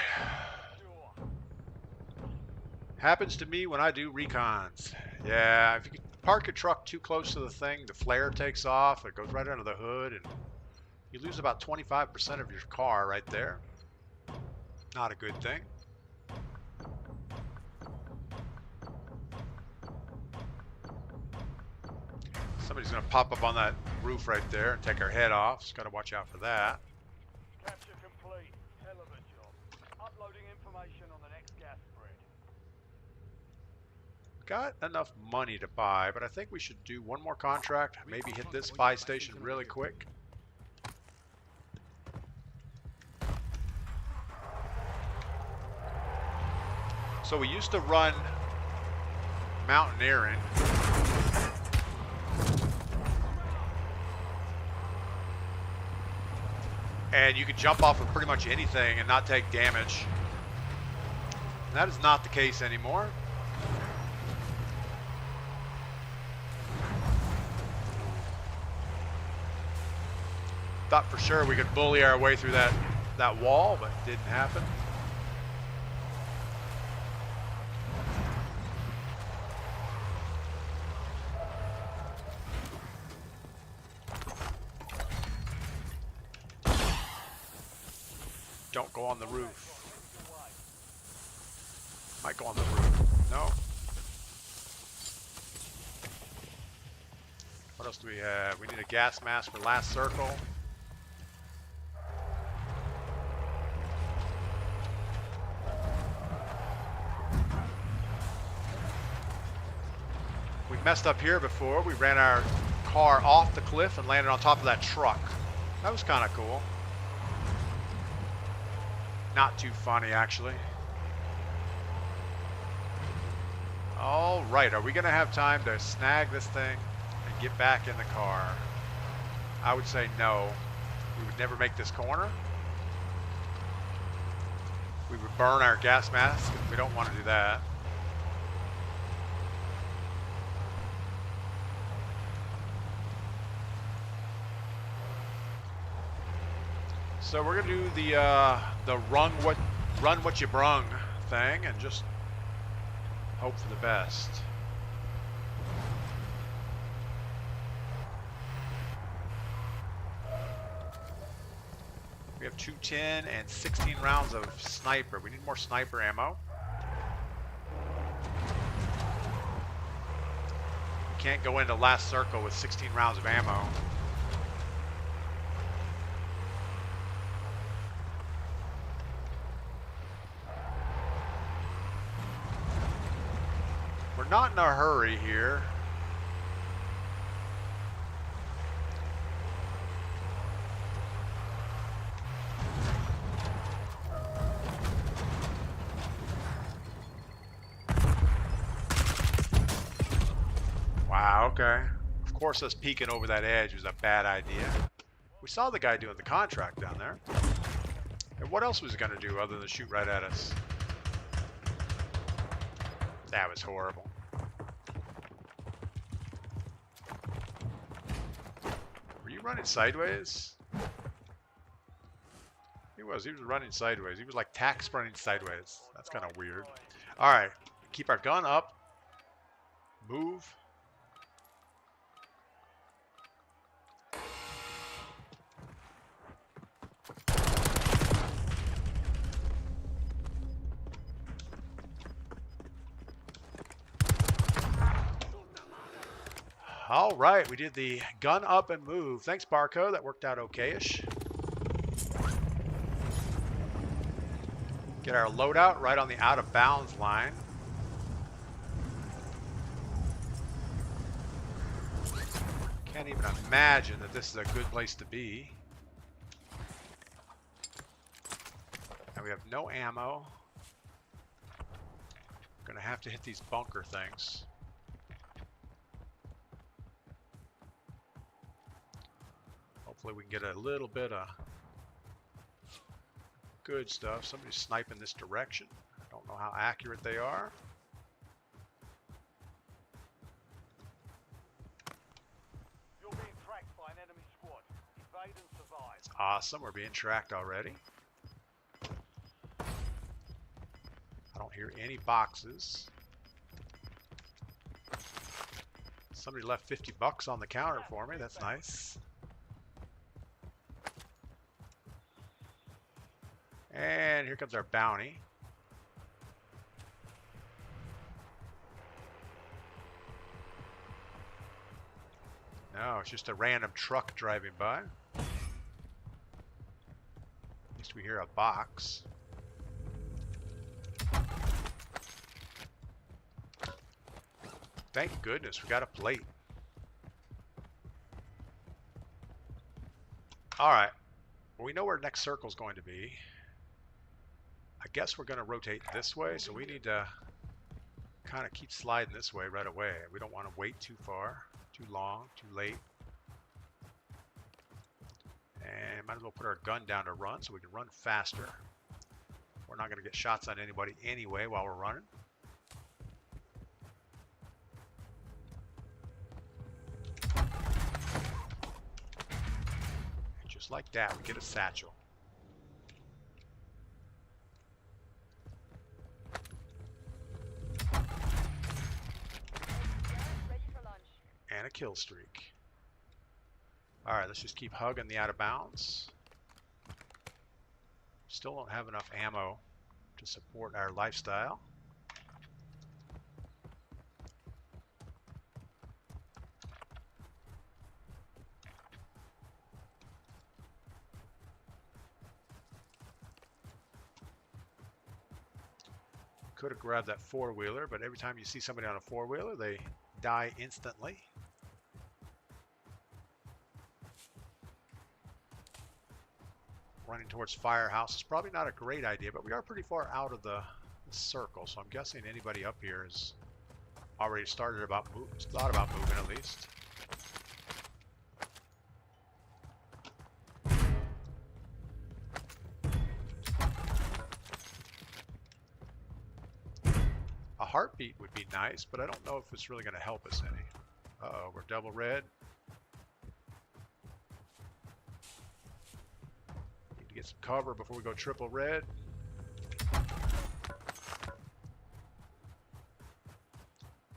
Happens to me when I do recons. Yeah, if you park your truck too close to the thing, the flare takes off, it goes right under the hood, and you lose about 25% of your car right there. Not a good thing. Somebody's gonna pop up on that roof right there and take our head off. Just gotta watch out for that. Capture complete. Hell of a job. Uploading information on the next gas spread. Got enough money to buy, but I think we should do one more contract. Maybe hit this buy station really quick. So we used to run mountaineering. And you could jump off of pretty much anything and not take damage. And that is not the case anymore. Thought for sure we could bully our way through that wall, but it didn't happen. Don't go on the roof. Might go on the roof. No. What else do we have? We need a gas mask for last circle. We messed up here before. We ran our car off the cliff and landed on top of that truck. That was kind of cool. Not too funny, actually. All right, are we going to have time to snag this thing and get back in the car? I would say no. We would never make this corner. We would burn our gas mask. We don't want to do that. So we're gonna do the run what you brung thing and just hope for the best. We have 210 and 16 rounds of sniper. We need more sniper ammo. We can't go into last circle with 16 rounds of ammo. We're not in a hurry here. Wow, okay. Of course, us peeking over that edge was a bad idea. We saw the guy doing the contract down there. And what else was he going to do other than shoot right at us? That was horrible. Were you running sideways? He was running sideways. He was like tax running sideways. That's kind of weird. All right, keep our gun up. Move. All right, we did the gun up and move. Thanks, Barco. That worked out okay-ish. Get our loadout right on the out of bounds line. Can't even imagine that this is a good place to be. And we have no ammo. Gonna have to hit these bunker things. Hopefully we can get a little bit of good stuff. Somebody's sniping this direction. I don't know how accurate they are. You're being tracked by an enemy squad. Evade and survive. It's awesome. We're being tracked already. I don't hear any boxes. Somebody left $50 on the counter for me. That's nice. And here comes our bounty. No, it's just a random truck driving by. At least we hear a box. Thank goodness we got a plate. All right. Well, we know where next circle is going to be. I guess we're going to rotate this way, so we need to kind of keep sliding this way right away. We don't want to wait too far, too long, too late. And might as well put our gun down to run so we can run faster. We're not going to get shots on anybody anyway while we're running. And just like that, we get a satchel. And a kill streak. Alright, let's just keep hugging the out of bounds. Still don't have enough ammo to support our lifestyle. Could have grabbed that four-wheeler, but every time you see somebody on a four-wheeler, they die instantly. Running towards Firehouse is probably not a great idea, but we are pretty far out of the circle, so I'm guessing anybody up here has already started about thought about moving at least. A heartbeat would be nice, but I don't know if it's really going to help us any. Uh-oh, we're double red. Need to get some cover before we go triple red.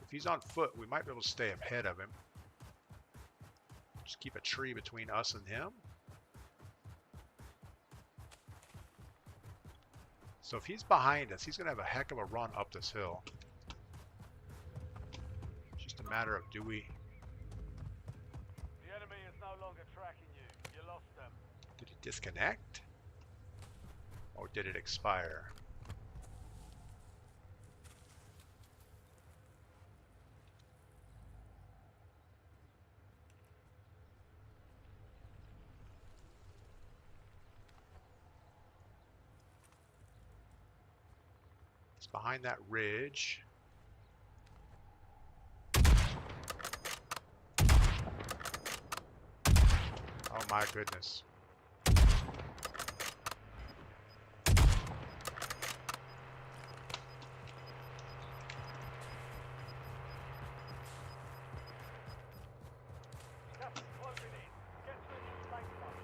If he's on foot, we might be able to stay ahead of him. Just keep a tree between us and him. So if he's behind us, he's going to have a heck of a run up this hill. It's just a matter of do we... The enemy is no longer tracking you. You lost them. Did it disconnect? Or did it expire? It's behind that ridge. my goodness. Gas is closing in. Get to the new safe zone.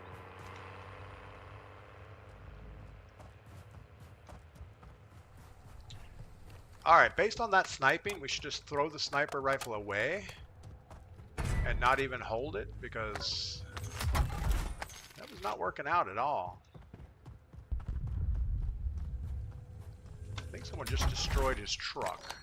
Alright, based on that sniping, we should just throw the sniper rifle away and not even hold it, because that was not working out at all. I think someone just destroyed his truck.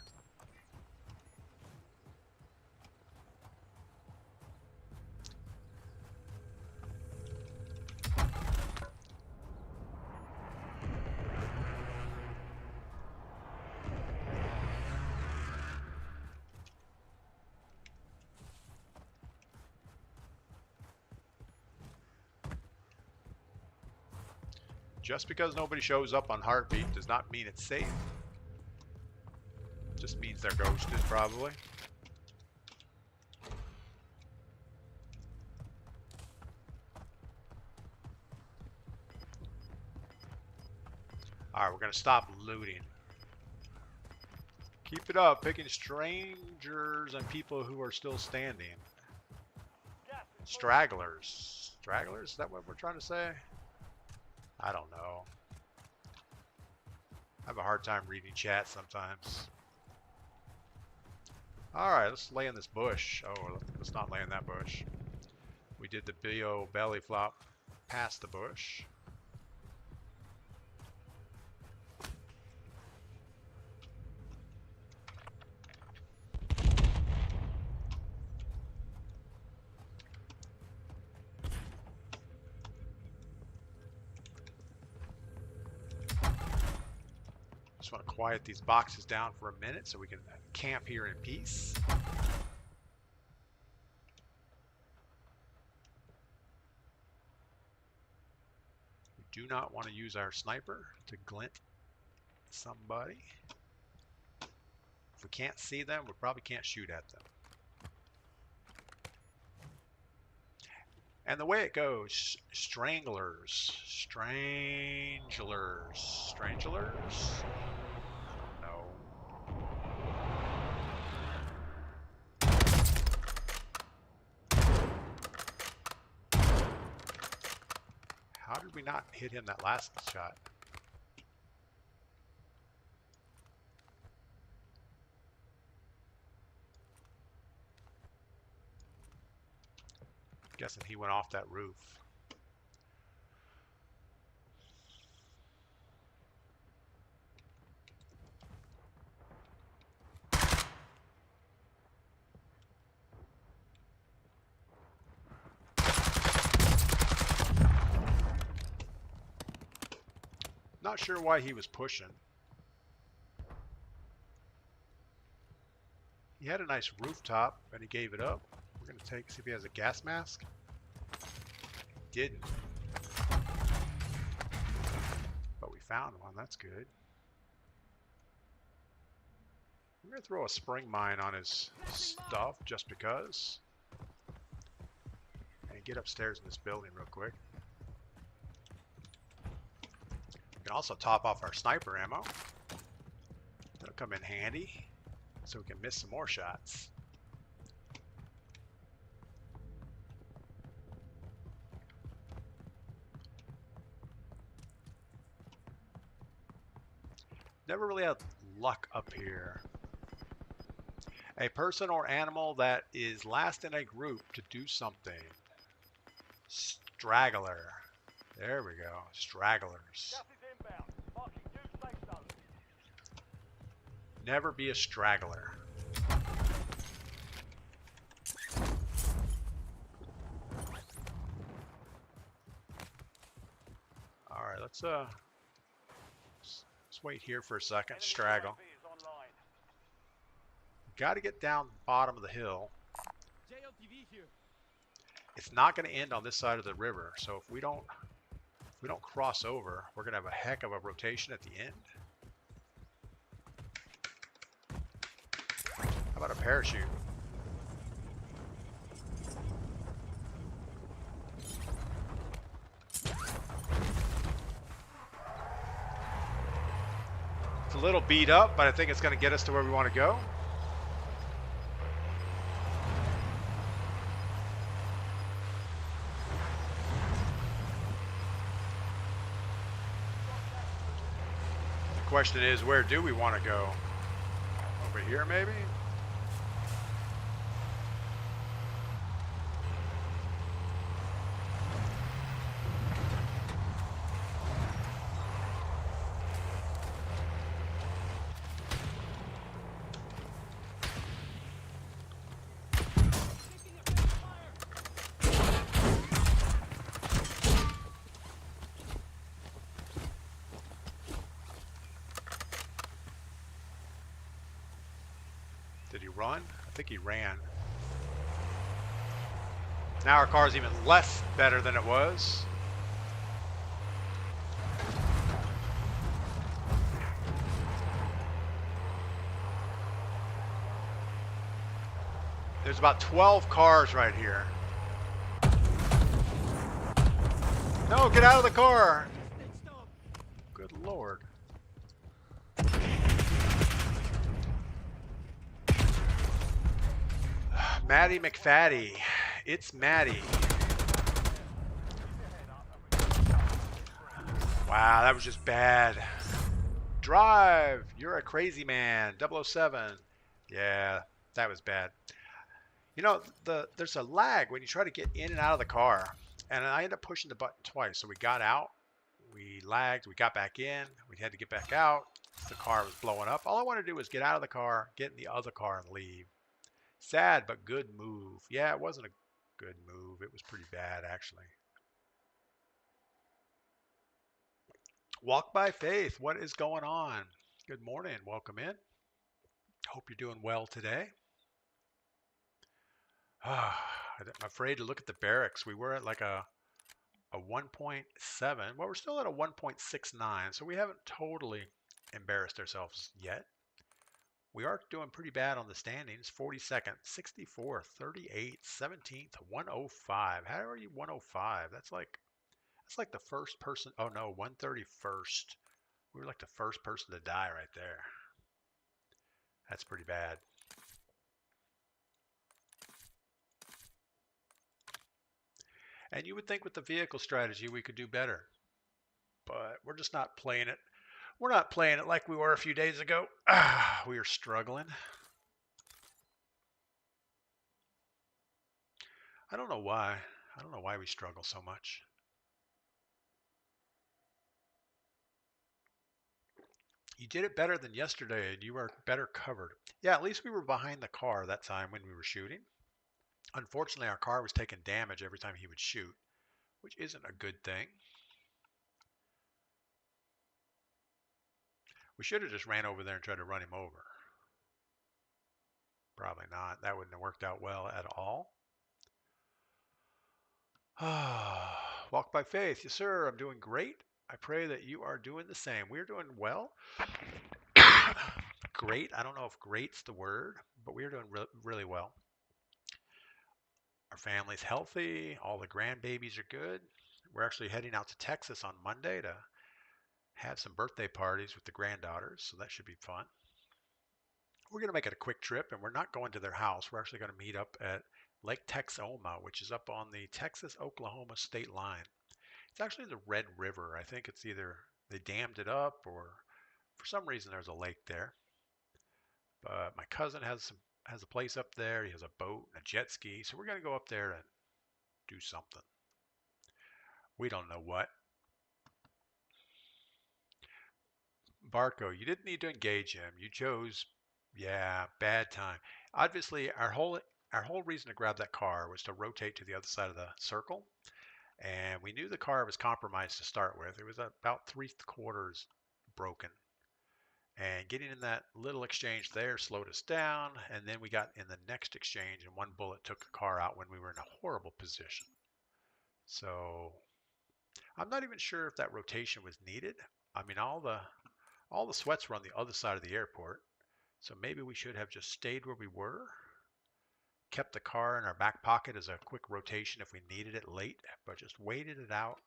Just because nobody shows up on Heartbeat does not mean it's safe. Just means they're ghosted, probably. Alright, we're gonna stop looting. Keep it up, picking strangers and people who are still standing. Gas is Stragglers. Stragglers? Is that what we're trying to say? I don't know. I have a hard time reading chat sometimes. Alright, let's lay in this bush. Oh, let's not lay in that bush. We did the BO belly flop past the bush. Just want to quiet these boxes down for a minute so we can camp here in peace. We do not want to use our sniper to glint somebody. If we can't see them, we probably can't shoot at them. And the way it goes, stranglers, stranglers. I don't know. How did we not hit him that last shot? Guessing he went off that roof. Not sure why he was pushing. He had a nice rooftop and he gave it up. We're gonna see if he has a gas mask. He didn't. But we found one, that's good. We're gonna throw a spring mine on his stuff just because. And get upstairs in this building real quick. We can also top off our sniper ammo. That'll come in handy so we can miss some more shots. Never really had luck up here. A person or animal that is last in a group to do something. Straggler. There we go. Stragglers. Gas is inbound. Marking new safe zone. Never be a straggler. Alright, let's wait here for a second. Enemy Straggle. UAV is online. Got to get down the bottom of the hill. JLTV here. It's not going to end on this side of the river, so if we don't cross over, we're going to have a heck of a rotation at the end. How about a parachute? little beat up, but I think it's going to get us to where we want to go. The question is, where do we want to go? Over here, maybe? Did he run? I think he ran. Now our car's even less better than it was. There's about 12 cars right here. No, get out of the car. Good Lord. Maddie McFaddy. It's Maddie. Wow, that was just bad. Drive. You're a crazy man. 007. Yeah, that was bad. You know, there's a lag when you try to get in and out of the car. And I ended up pushing the button twice. So we got out. We lagged. We got back in. We had to get back out. The car was blowing up. All I wanted to do was get out of the car, get in the other car, and leave. Sad, but good move. Yeah, it wasn't a good move. It was pretty bad, actually. Walk by Faith. What is going on? Good morning. Welcome in. Hope you're doing well today. I'm afraid to look at the barracks. We were at like a 1.7. Well, we're still at a 1.69, so we haven't totally embarrassed ourselves yet. We are doing pretty bad on the standings. 42nd, 64, 38, 17th, 105. How are you 105? That's like the first person. Oh no, 131st. We were like the first person to die right there. That's pretty bad. And you would think with the vehicle strategy we could do better. But we're just not playing it. We're not playing it like we were a few days ago. We are struggling. I don't know why. I don't know why we struggle so much. You did it better than yesterday and you were better covered. Yeah, at least we were behind the car that time when we were shooting. Unfortunately, our car was taking damage every time he would shoot, which isn't a good thing. We should have just ran over there and tried to run him over. Probably not. That wouldn't have worked out well at all. Walk by faith. Yes, sir. I'm doing great. I pray that you are doing the same. We're doing well. Great. I don't know if great's the word, but we're doing really well. Our family's healthy. All the grandbabies are good. We're actually heading out to Texas on Monday to have some birthday parties with the granddaughters, so that should be fun. We're going to make it a quick trip, and we're not going to their house. We're actually going to meet up at Lake Texoma, which is up on the Texas-Oklahoma state line. It's actually the Red River. I think it's either they dammed it up or for some reason there's a lake there. But my cousin has a place up there. He has a boat and a jet ski, so we're going to go up there and do something. We don't know what. Barco, you didn't need to engage him. You chose, yeah, bad time. Obviously, our whole reason to grab that car was to rotate to the other side of the circle. And we knew the car was compromised to start with. It was about 3/4 broken. And getting in that little exchange there slowed us down. And then we got in the next exchange and one bullet took the car out when we were in a horrible position. So I'm not even sure if that rotation was needed. I mean, all the sweats were on the other side of the airport. So maybe we should have just stayed where we were. Kept the car in our back pocket as a quick rotation if we needed it late, but just waited it out.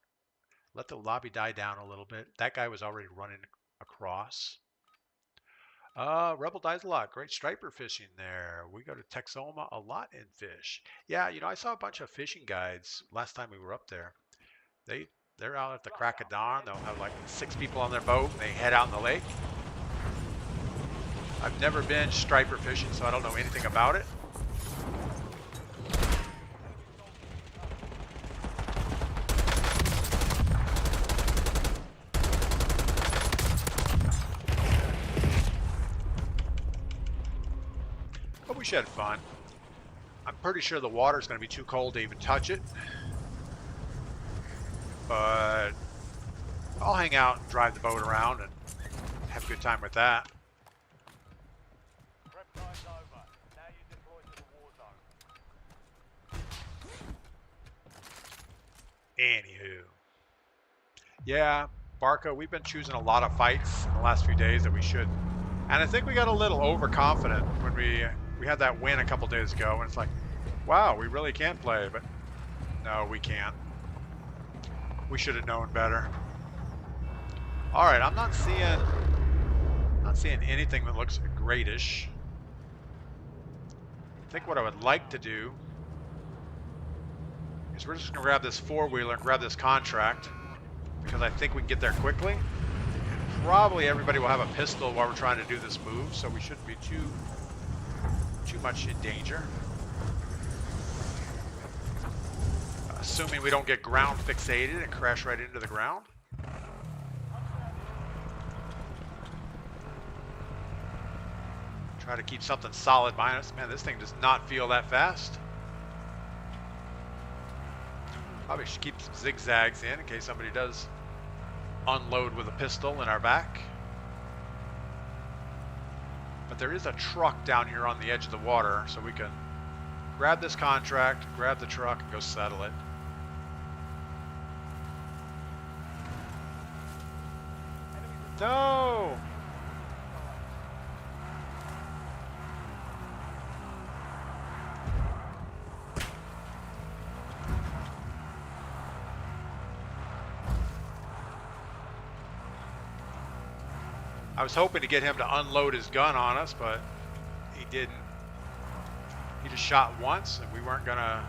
Let the lobby die down a little bit. That guy was already running across. Rebel dies a lot. Great striper fishing there. We go to Texoma a lot and fish. Yeah, you know, I saw a bunch of fishing guides last time we were up there. They they're out at the crack of dawn. They'll have like 6 people on their boat and they head out in the lake. I've never been striper fishing, so I don't know anything about it. But we should have fun. I'm pretty sure the water's going to be too cold to even touch it. But I'll hang out and drive the boat around and have a good time with that. Prep time's over. Now you deploy to the war zone. Anywho. Yeah, Barca, we've been choosing a lot of fights in the last few days that we should. And I think we got a little overconfident when we had that win a couple days ago. And it's like, wow, we really can play. But no, we can't. We should have known better. All right, I'm not seeing anything that looks greatish. I think what I would like to do is we're just gonna grab this four-wheeler and grab this contract because I think we can get there quickly. And probably everybody will have a pistol while we're trying to do this move, so we shouldn't be too much in danger. Assuming we don't get ground fixated and crash right into the ground. Try to keep something solid behind us. Man, this thing does not feel that fast. Probably should keep some zigzags in case somebody does unload with a pistol in our back. But there is a truck down here on the edge of the water, so we can grab this contract, grab the truck, and go settle it. No! I was hoping to get him to unload his gun on us, but he didn't. He just shot once, and we weren't going to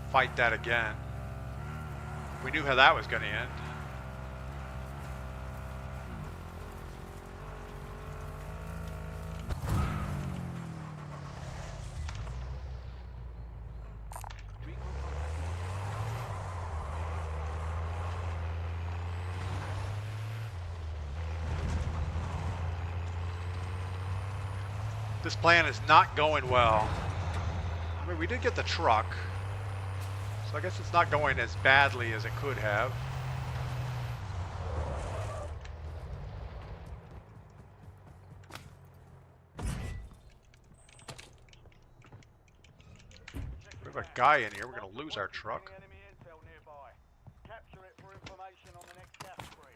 fight that again. We knew how that was going to end. This plan is not going well. I mean, we did get the truck, so I guess it's not going as badly as it could have. We have a guy in here. We're going to lose our truck. Enemy intel nearby. Capture it for information on the next gas spread.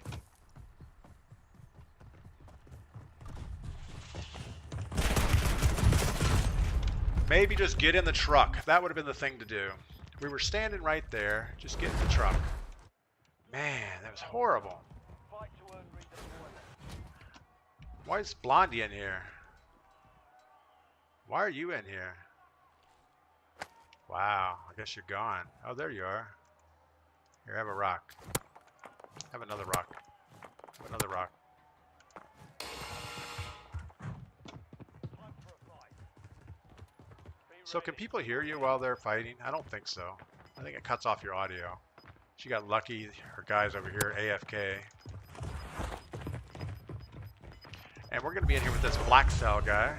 Maybe just get in the truck. That would have been the thing to do. We were standing right there. Just get in the truck. Man, that was horrible. Fight to earn redeployment. Why is Blondie in here? Why are you in here? Wow, I guess you're gone. Oh, there you are. Here, have a rock. Have another rock. Have another rock. So can people hear you while they're fighting? I don't think so. I think it cuts off your audio. She got lucky. Her guy's over here, AFK. And we're going to be in here with this Black Cell guy.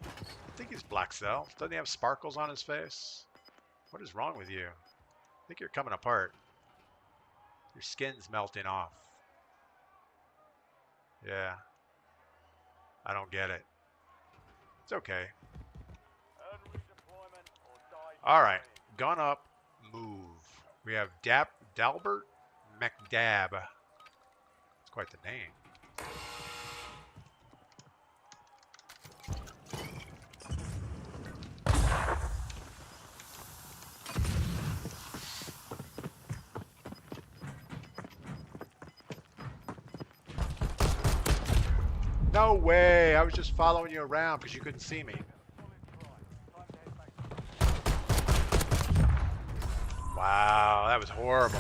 I think he's Black Cell. Doesn't he have sparkles on his face? What is wrong with you? I think you're coming apart. Your skin's melting off. Yeah. I don't get it. It's okay. Earn redeployment or die. All right. Gun up. Move. We have Dalbert McDab. That's quite the name. No way. I was just following you around because you couldn't see me. Wow, that was horrible.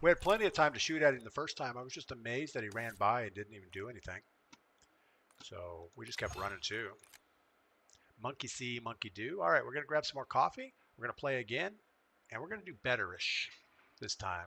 We had plenty of time to shoot at him the first time. I was just amazed that he ran by and didn't even do anything. So we just kept running too. Monkey see, monkey do. All right, we're going to grab some more coffee. We're going to play again, and we're going to do betterish this time.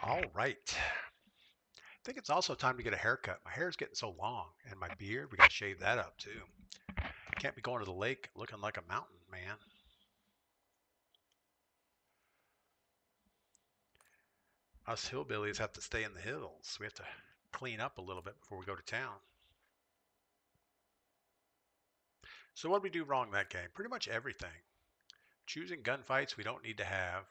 All right. I think it's also time to get a haircut. My hair's getting so long, and my beard, we got to shave that up too. Can't be going to the lake looking like a mountain man. Us hillbillies have to stay in the hills. We have to clean up a little bit before we go to town. So what did we do wrong that game? Pretty much everything. Choosing gunfights we don't need to have.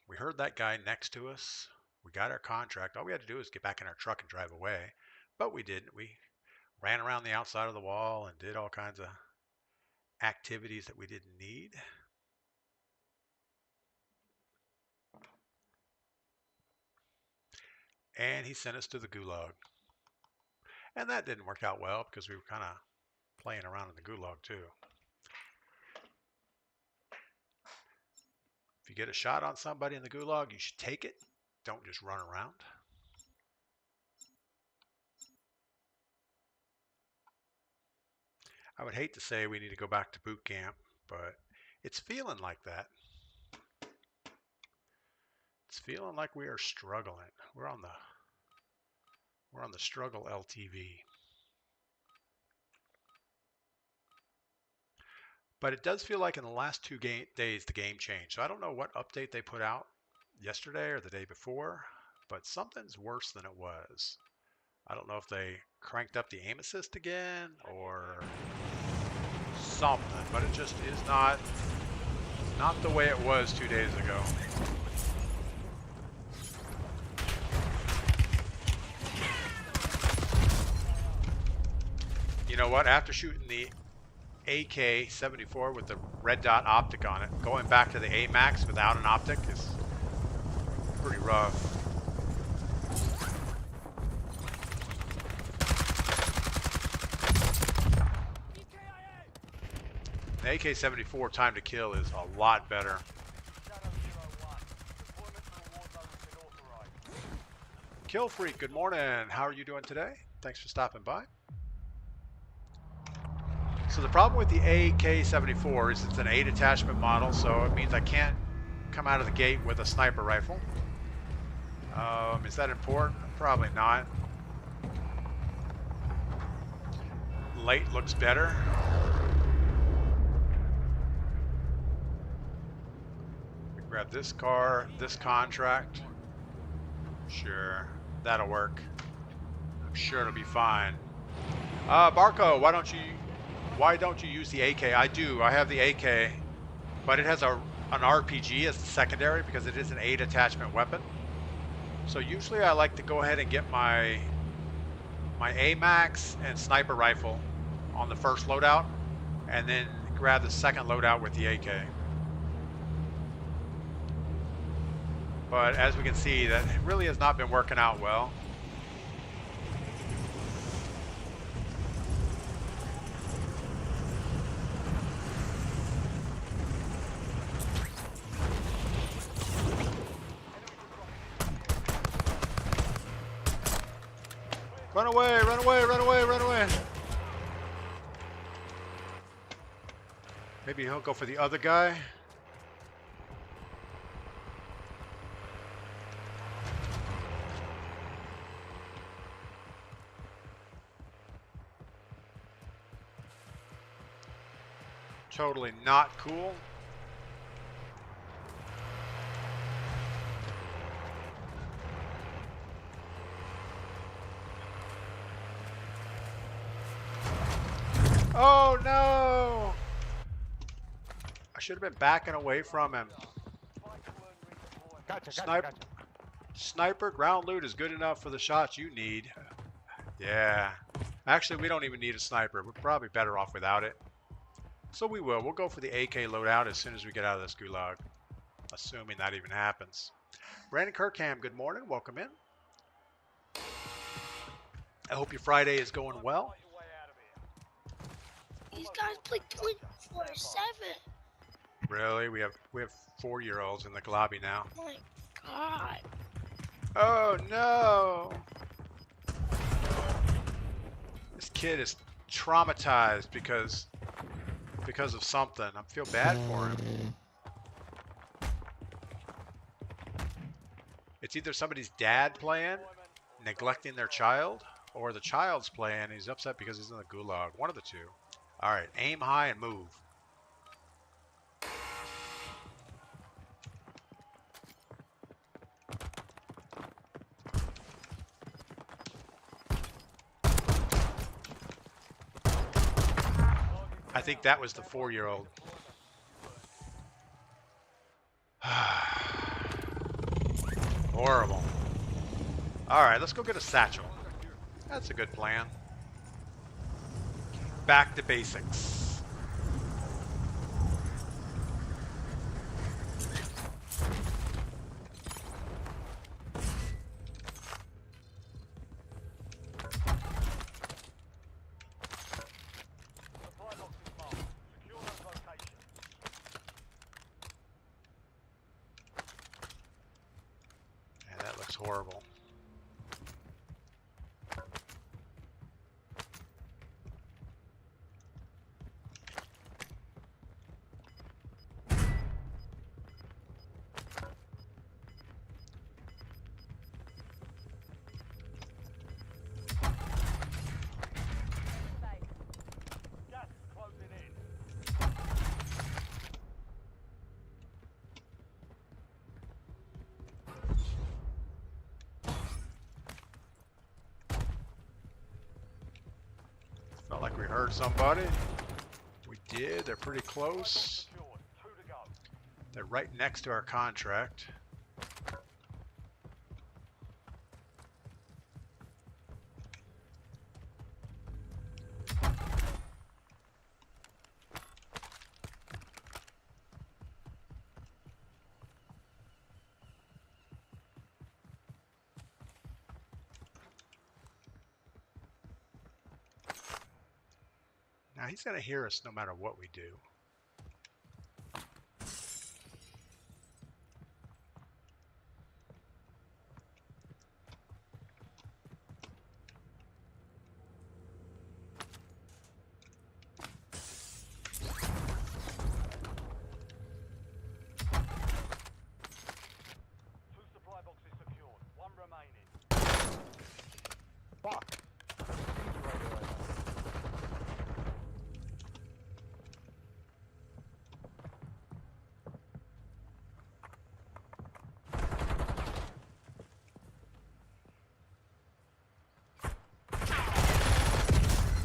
We heard that guy next to us. We got our contract. All we had to do was get back in our truck and drive away. But we didn't. We ran around the outside of the wall and did all kinds of activities that we didn't need. And he sent us to the gulag. And that didn't work out well because we were kind of playing around in the gulag too. If you get a shot on somebody in the gulag, you should take it. Don't just run around. I would hate to say we need to go back to boot camp, but it's feeling like that. It's feeling like we are struggling. We're on the struggle LTV. But it does feel like in the last 2 days the game changed. So I don't know what update they put out yesterday or the day before, but something's worse than it was. I don't know if they cranked up the aim assist again or something, but it just is not the way it was 2 days ago. You know what? After shooting the AK-74 with the red dot optic on it, going back to the AMAX without an optic is pretty rough. The AK-74 time to kill is a lot better. Kill Freak, good morning. How are you doing today? Thanks for stopping by. So the problem with the AK-74 is it's an 8 attachment model, so it means I can't come out of the gate with a sniper rifle. Is that important? Probably not. Light looks better. We grab this car, this contract. Sure, that'll work. I'm sure it'll be fine. Barco, why don't you use the AK? I do. I have the AK, but it has an RPG as the secondary because it is an 8 attachment weapon. So usually I like to go ahead and get my AMAX and sniper rifle on the first loadout, and then grab the second loadout with the AK. But as we can see, that really has not been working out well. Run away, run away, run away, run away. Maybe he'll go for the other guy. Totally not cool. Oh no! I should have been backing away from him. Gotcha, Sniper, sniper ground loot is good enough for the shots you need. Yeah. Actually, we don't even need a sniper. We're probably better off without it. So we will. We'll go for the AK loadout as soon as we get out of this gulag. Assuming that even happens. Brandon Kirkham, good morning. Welcome in. I hope your Friday is going well. These guys play 24/7. Really? We have 4-year-olds in the lobby now. Oh my god. Oh no! This kid is traumatized because of something. I feel bad for him. It's either somebody's dad playing, neglecting their child, or the child's playing, he's upset because he's in the gulag. One of the two. Alright, aim high and move. I think that was the 4-year-old. Horrible. Alright, let's go get a satchel. That's a good plan. Back to basics. Yeah, that looks horrible. Gas is closing in. Felt like we heard somebody. We did. They're pretty close. Secured. 2 to go. They're right next to our contract. Now he's going to hear us no matter what we do. Two supply boxes secured. 1 remaining. Fuck.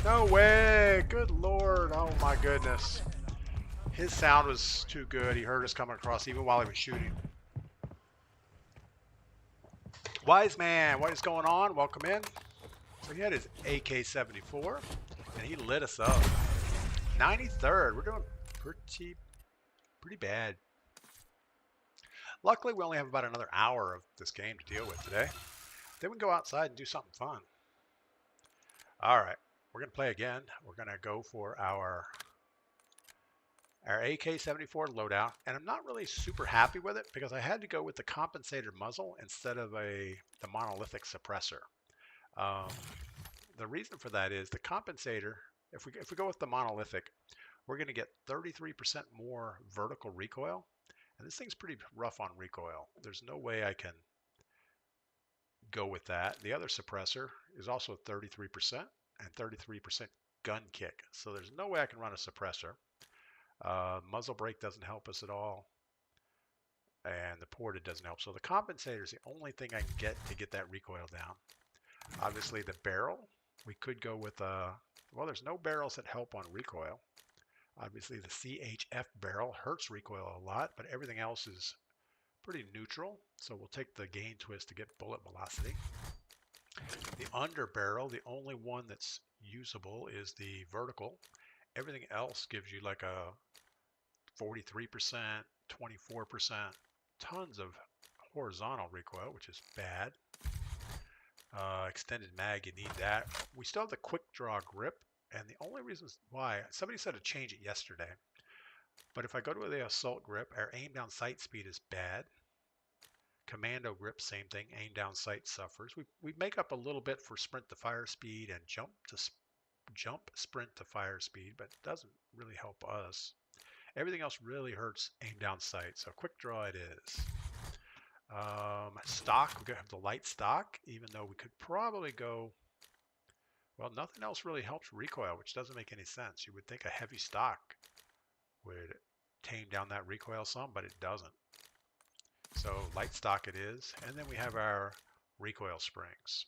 No way! Good lord! Oh my goodness. His sound was too good. He heard us coming across even while he was shooting. Wise man, what is going on? Welcome in. So he had his AK-74 and he lit us up. 93rd. We're doing pretty bad. Luckily, we only have about another hour of this game to deal with today. Then we can go outside and do something fun. All right. We're going to play again. We're going to go for our AK-74 loadout, and I'm not really super happy with it because I had to go with the compensator muzzle instead of the monolithic suppressor. The reason for that is the compensator, if we go with the monolithic, we're going to get 33% more vertical recoil, and this thing's pretty rough on recoil. There's no way I can go with that. The other suppressor is also 33% and 33% gun kick, so there's no way I can run a suppressor. Muzzle brake doesn't help us at all, and the ported doesn't help. So the compensator is the only thing I can get to get that recoil down. Obviously the barrel, we could go with Well, there's no barrels that help on recoil. Obviously, the CHF barrel hurts recoil a lot, but everything else is pretty neutral. So we'll take the gain twist to get bullet velocity. The under barrel, the only one that's usable is the vertical. Everything else gives you like a 43%, 24%, tons of horizontal recoil, which is bad. Extended mag, you need that. We still have the quick draw grip, and the only reasons why, somebody said to change it yesterday, but if I go to the assault grip, our aim down sight speed is bad. Commando grip, same thing, aim down sight suffers. We make up a little bit for sprint to fire speed and jump sprint to fire speed, but it doesn't really help us. Everything else really hurts aim down sight, so quick draw it is. Stock, we're going to have the light stock, even though we could probably go, well, nothing else really helps recoil, which doesn't make any sense. You would think a heavy stock would tame down that recoil some, but it doesn't. So light stock it is, and then we have our recoil springs.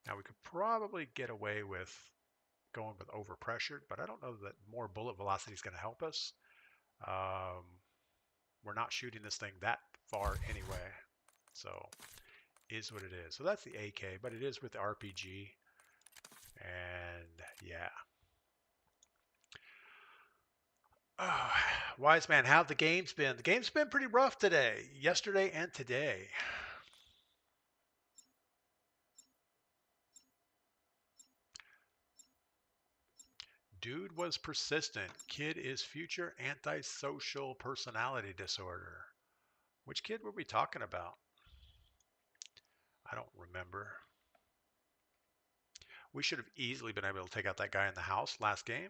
Now we could probably get away with going with overpressured, but I don't know that more bullet velocity is going to help us. We're not shooting this thing that far anyway, so is what it is. So that's the AK, but it is with the RPG, and yeah. Wise man, how've the game's been? The game's been pretty rough today, yesterday and today. Dude was persistent. Kid is future antisocial personality disorder. Which kid were we talking about? I don't remember. We should have easily been able to take out that guy in the house last game.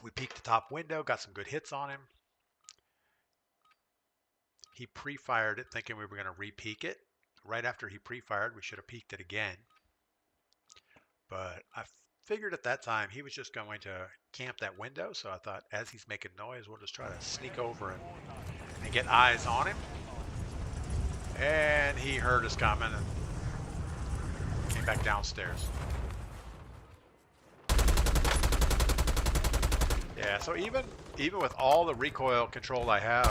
We peeked the top window, got some good hits on him. He pre-fired it thinking we were going to re-peek it. Right after he pre-fired, we should have peeked it again. But I figured at that time he was just going to camp that window, so I thought as he's making noise, we'll just try to sneak over and get eyes on him. And he heard us coming and came back downstairs. Yeah, so even with all the recoil control I have,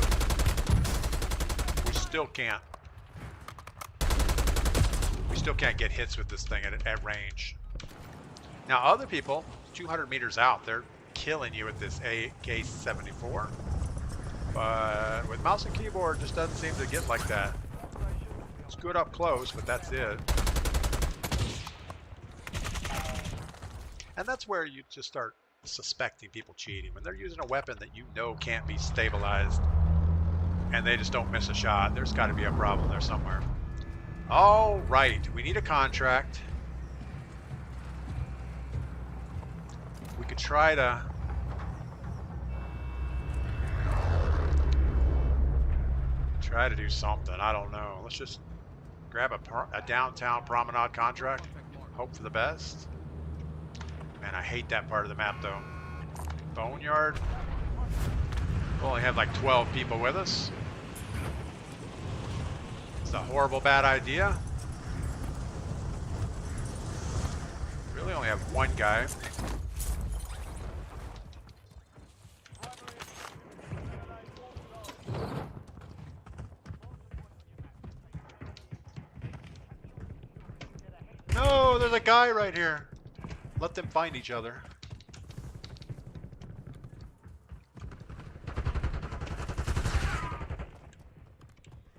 we still can't get hits with this thing at range. Now other people, 200 meters out, they're killing you with this AK-74. But with mouse and keyboard, it just doesn't seem to get like that. It's good up close, but that's it. And that's where you just start suspecting people cheating. When they're using a weapon that you know can't be stabilized and they just don't miss a shot, there's got to be a problem there somewhere. All right, we need a contract. We could try to do something. I don't know. Let's just grab a downtown promenade contract. Hope for the best. Man, I hate that part of the map though. Boneyard. We'll only have like 12 people with us. It's a horrible bad idea. Really only have one guy. No, there's a guy right here. Let them find each other.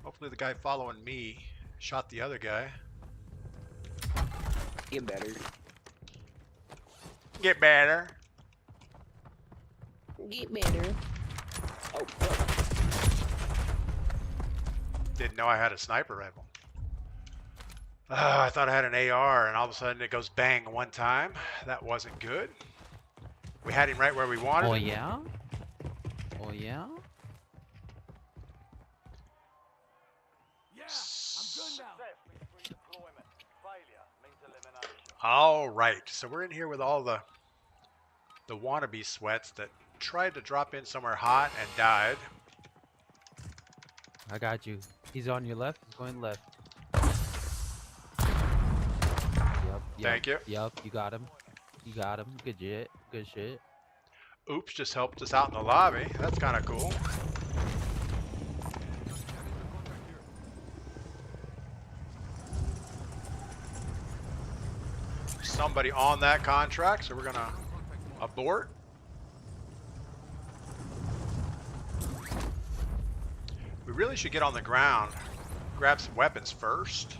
Hopefully the guy following me shot the other guy. Get better. Get better. Get better. Oh, Didn't know I had a sniper rifle. I thought I had an AR, and all of a sudden it goes bang one time. That wasn't good. We had him right where we wanted. Oh yeah? Oh yeah? Yeah, I'm good now. Success means redeployment. Failure means elimination. All right, so we're in here with all the wannabe sweats that tried to drop in somewhere hot and died. I got you. He's on your left. He's going left. Yep. Yep. Thank you. Yep. You got him. You got him. Good shit. Good shit. Oops just helped us out in the lobby. That's kind of cool. Somebody on that contract, so we're gonna abort. We really should get on the ground, grab some weapons first.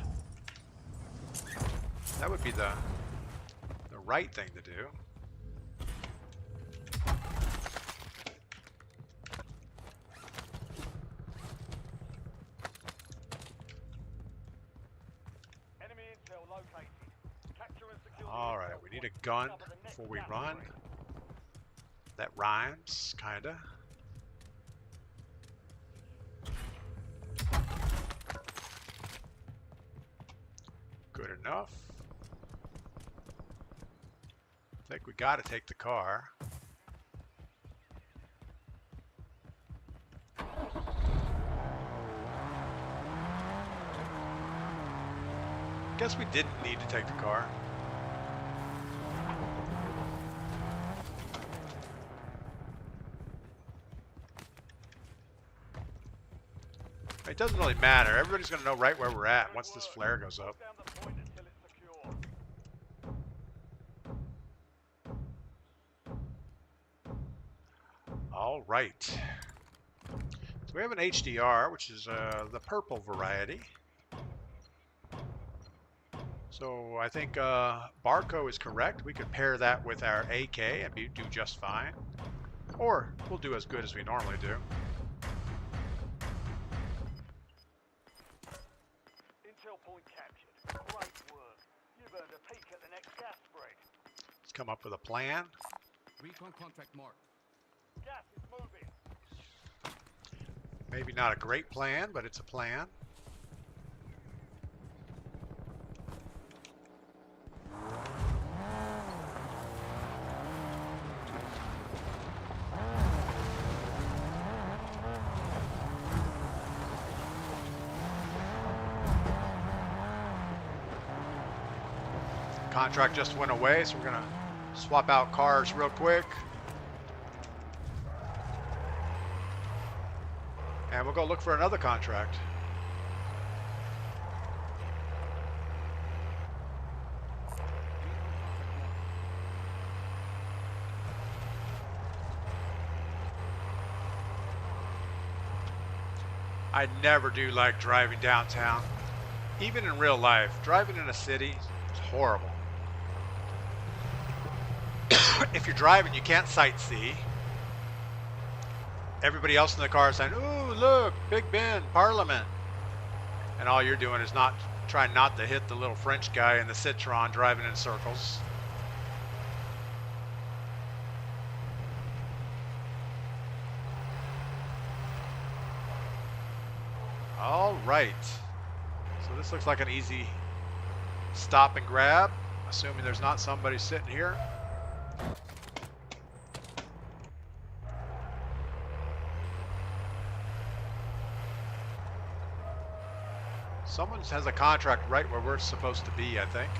That would be the right thing to do. Enemy intel located. Capture and secure the All right, intel we need a point. gun Cover the next before we gas run. spread. That rhymes, kinda. Good enough. I think we gotta take the car. Guess we didn't need to take the car. It doesn't really matter. Everybody's gonna know right where we're at once this flare goes up. Hold down the point until it's secure. All right. So we have an HDR, which is the purple variety. So I think Barco is correct. We could pair that with our AK and do just fine. Or we'll do as good as we normally do. Intel point captured. Great work. You've earned a peek at the next gas spread. Let's come up with a plan. Recon contract marked. Gas is moving. Maybe not a great plan, but it's a plan. Contract just went away, so we're gonna swap out cars real quick. And we'll go look for another contract. I never do like driving downtown. Even in real life, driving in a city is horrible. If you're driving, you can't sightsee. Everybody else in the car is saying, "Ooh, look, Big Ben, Parliament." And all you're doing is trying not to hit the little French guy in the Citroen driving in circles. All right. So this looks like an easy stop and grab, assuming there's not somebody sitting here. Someone has a contract right where we're supposed to be, I think.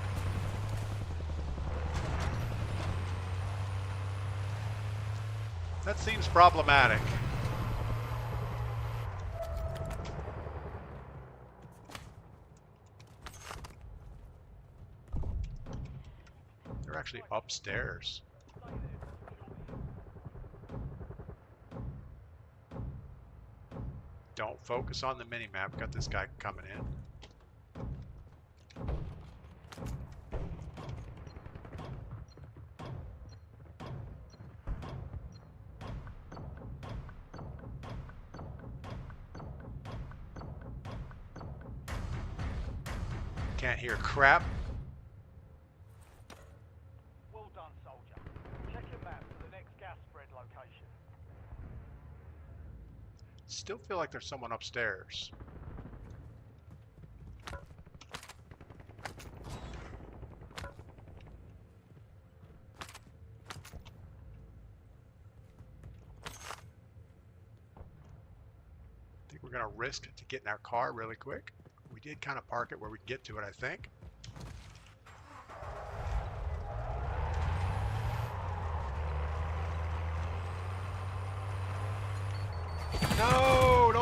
That seems problematic. They're actually upstairs. Don't focus on the minimap. Got this guy coming in. Can't hear crap. Well done, soldier. Check your map for the next gas spread location. Still feel like there's someone upstairs. I think we're gonna risk to get in our car really quick. We did kind of park it where we can get to it, I think.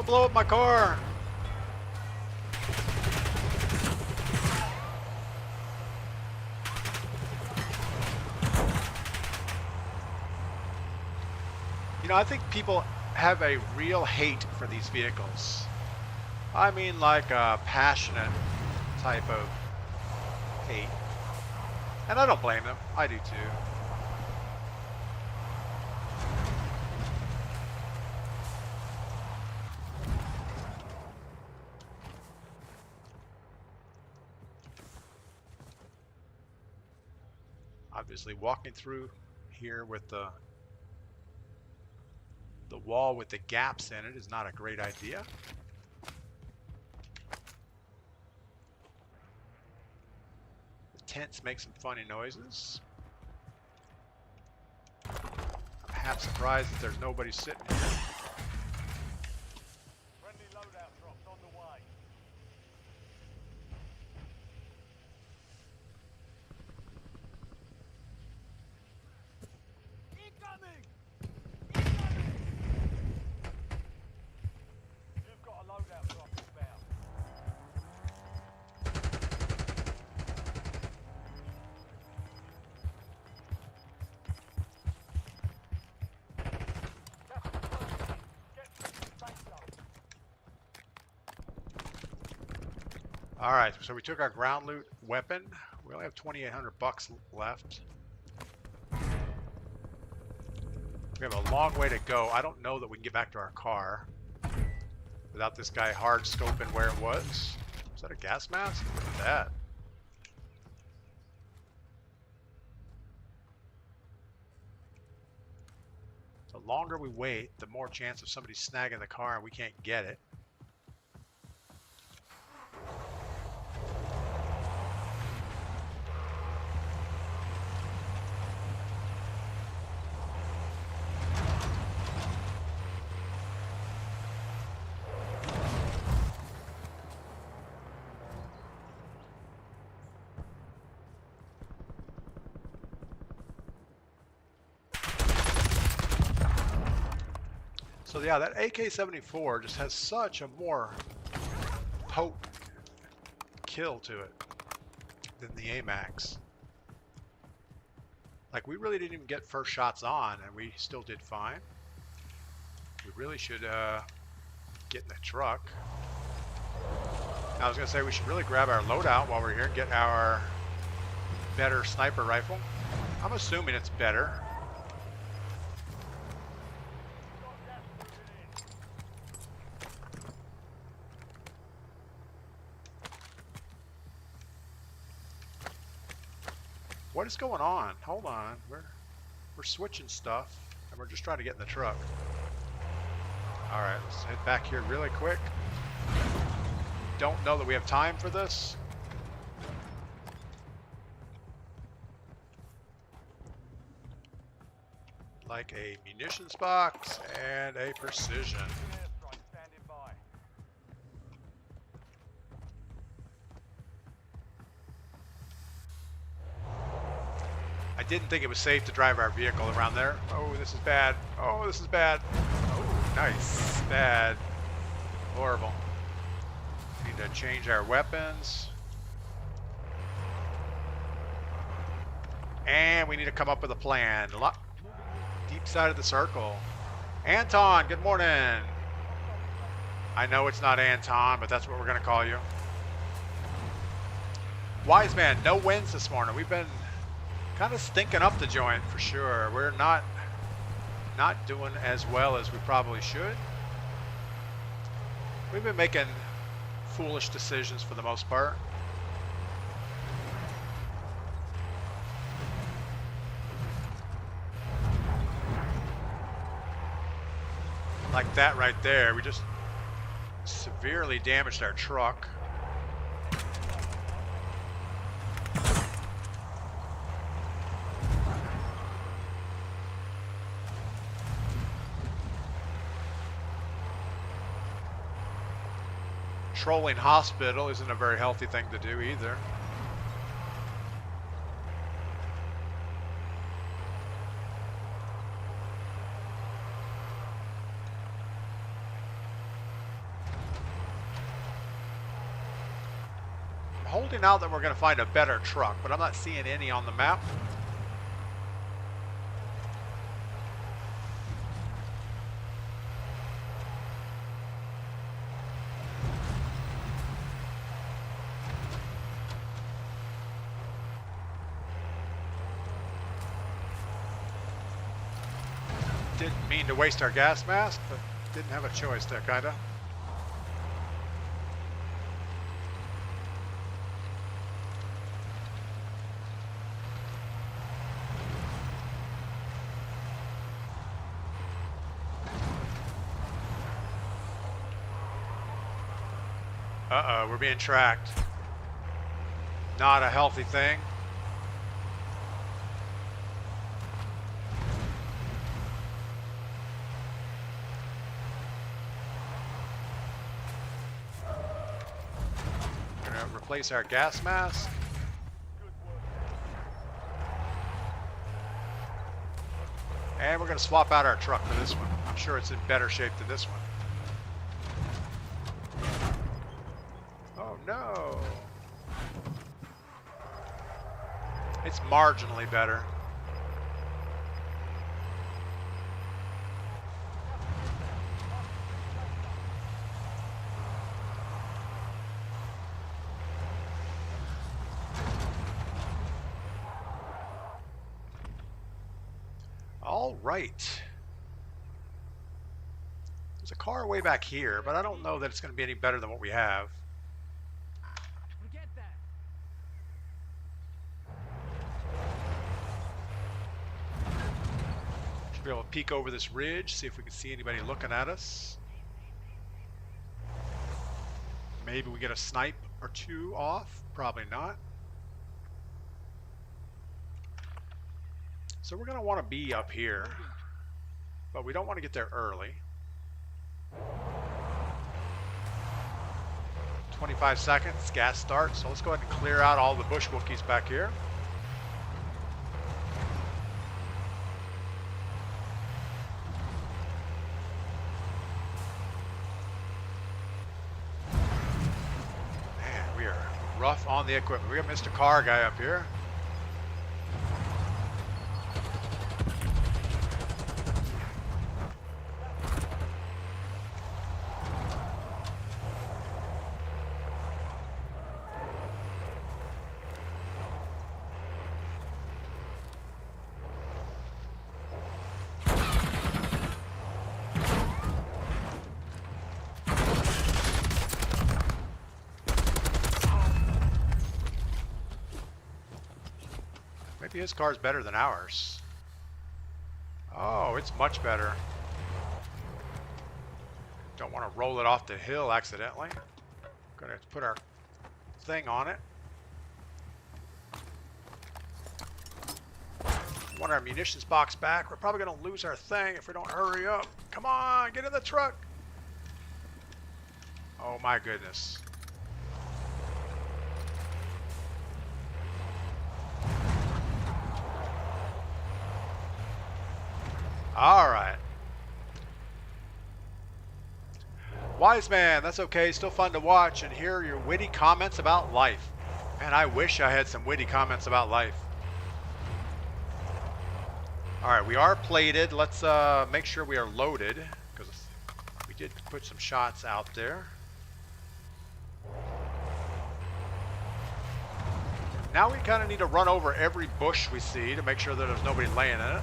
Don't blow up my car. You know, I think people have a real hate for these vehicles. I mean, like a passionate type of hate. And I don't blame them. I do too. Obviously, walking through here with the wall with the gaps in it is not a great idea. The tents make some funny noises. I'm half surprised that there's nobody sitting here. Friendly loadout drops on the way. Incoming! Incoming! You've got a loadout drop inbound. All right, so we took our ground loot weapon. We only have 2,800 bucks left. We have a long way to go. I don't know that we can get back to our car without this guy hard scoping where it was. Is that a gas mask? Look at that. The longer we wait, the more chance of somebody snagging the car and we can't get it. So yeah, that AK-74 just has such a more potent kill to it than the AMAX. Like, we really didn't even get first shots on, and we still did fine. We really should get in the truck. I was going to say we should really grab our loadout while we're here and get our better sniper rifle. I'm assuming it's better. What is going on? Hold on. We're switching stuff and we're just trying to get in the truck. Alright, let's head back here really quick. Don't know that we have time for this. Like a munitions box and a precision. Airstrike standing by. I didn't think it was safe to drive our vehicle around there. Oh, this is bad. Oh, this is bad. Oh, nice. Bad. Horrible. Need to change our weapons. And we need to come up with a plan. Deep side of the circle. Anton, good morning. I know it's not Anton, but that's what we're going to call you. Wise man, no wins this morning. We've been kind of stinking up the joint for sure. We're not doing as well as we probably should. We've been making foolish decisions for the most part. Like that right there, we just severely damaged our truck. Trolling hospital isn't a very healthy thing to do either. holding out that we're going to find a better truck, but I'm not seeing any on the map. Didn't mean to waste our gas mask, but didn't have a choice there, kinda. Uh-oh, we're being tracked. Not a healthy thing. Gonna replace our gas mask. And we're gonna swap out our truck for this one. I'm sure it's in better shape than this one. Oh no. It's marginally better. All right. There's a car way back here, but I don't know that it's going to be any better than what we have. Forget that. Should be able to peek over this ridge, see if we can see anybody looking at us. Maybe we get a snipe or two off. Probably not. So we're going to want to be up here, but we don't want to get there early. 25 seconds, gas starts. So let's go ahead and clear out all the bush Wookiees back here. Man, we are rough on the equipment. We got Mr. Car Guy up here. Maybe his car's better than ours. Oh, it's much better. Don't want to roll it off the hill accidentally. Gonna have to put our thing on it. Want our munitions box back. We're probably gonna lose our thing if we don't hurry up. Come on, get in the truck. Oh my goodness. All right. Wise man, that's okay. Still fun to watch and hear your witty comments about life. Man, I wish I had some witty comments about life. All right, we are plated. Let's make sure we are loaded because we did put some shots out there. Now we kind of need to run over every bush we see to make sure that there's nobody laying in it.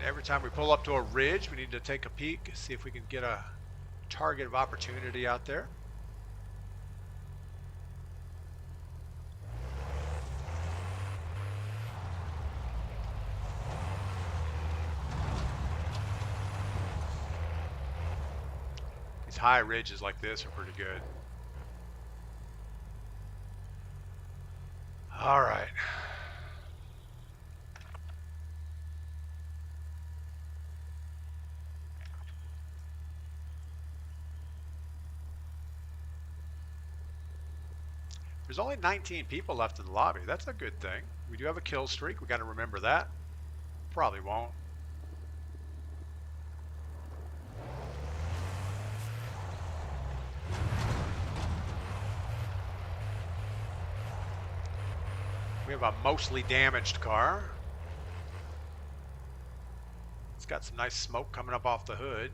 Every time we pull up to a ridge, we need to take a peek, see if we can get a target of opportunity out there. These high ridges like this are pretty good. All right. There's only 19 people left in the lobby. That's a good thing. We do have a kill streak. We got to remember that. Probably won't. We have a mostly damaged car. It's got some nice smoke coming up off the hood.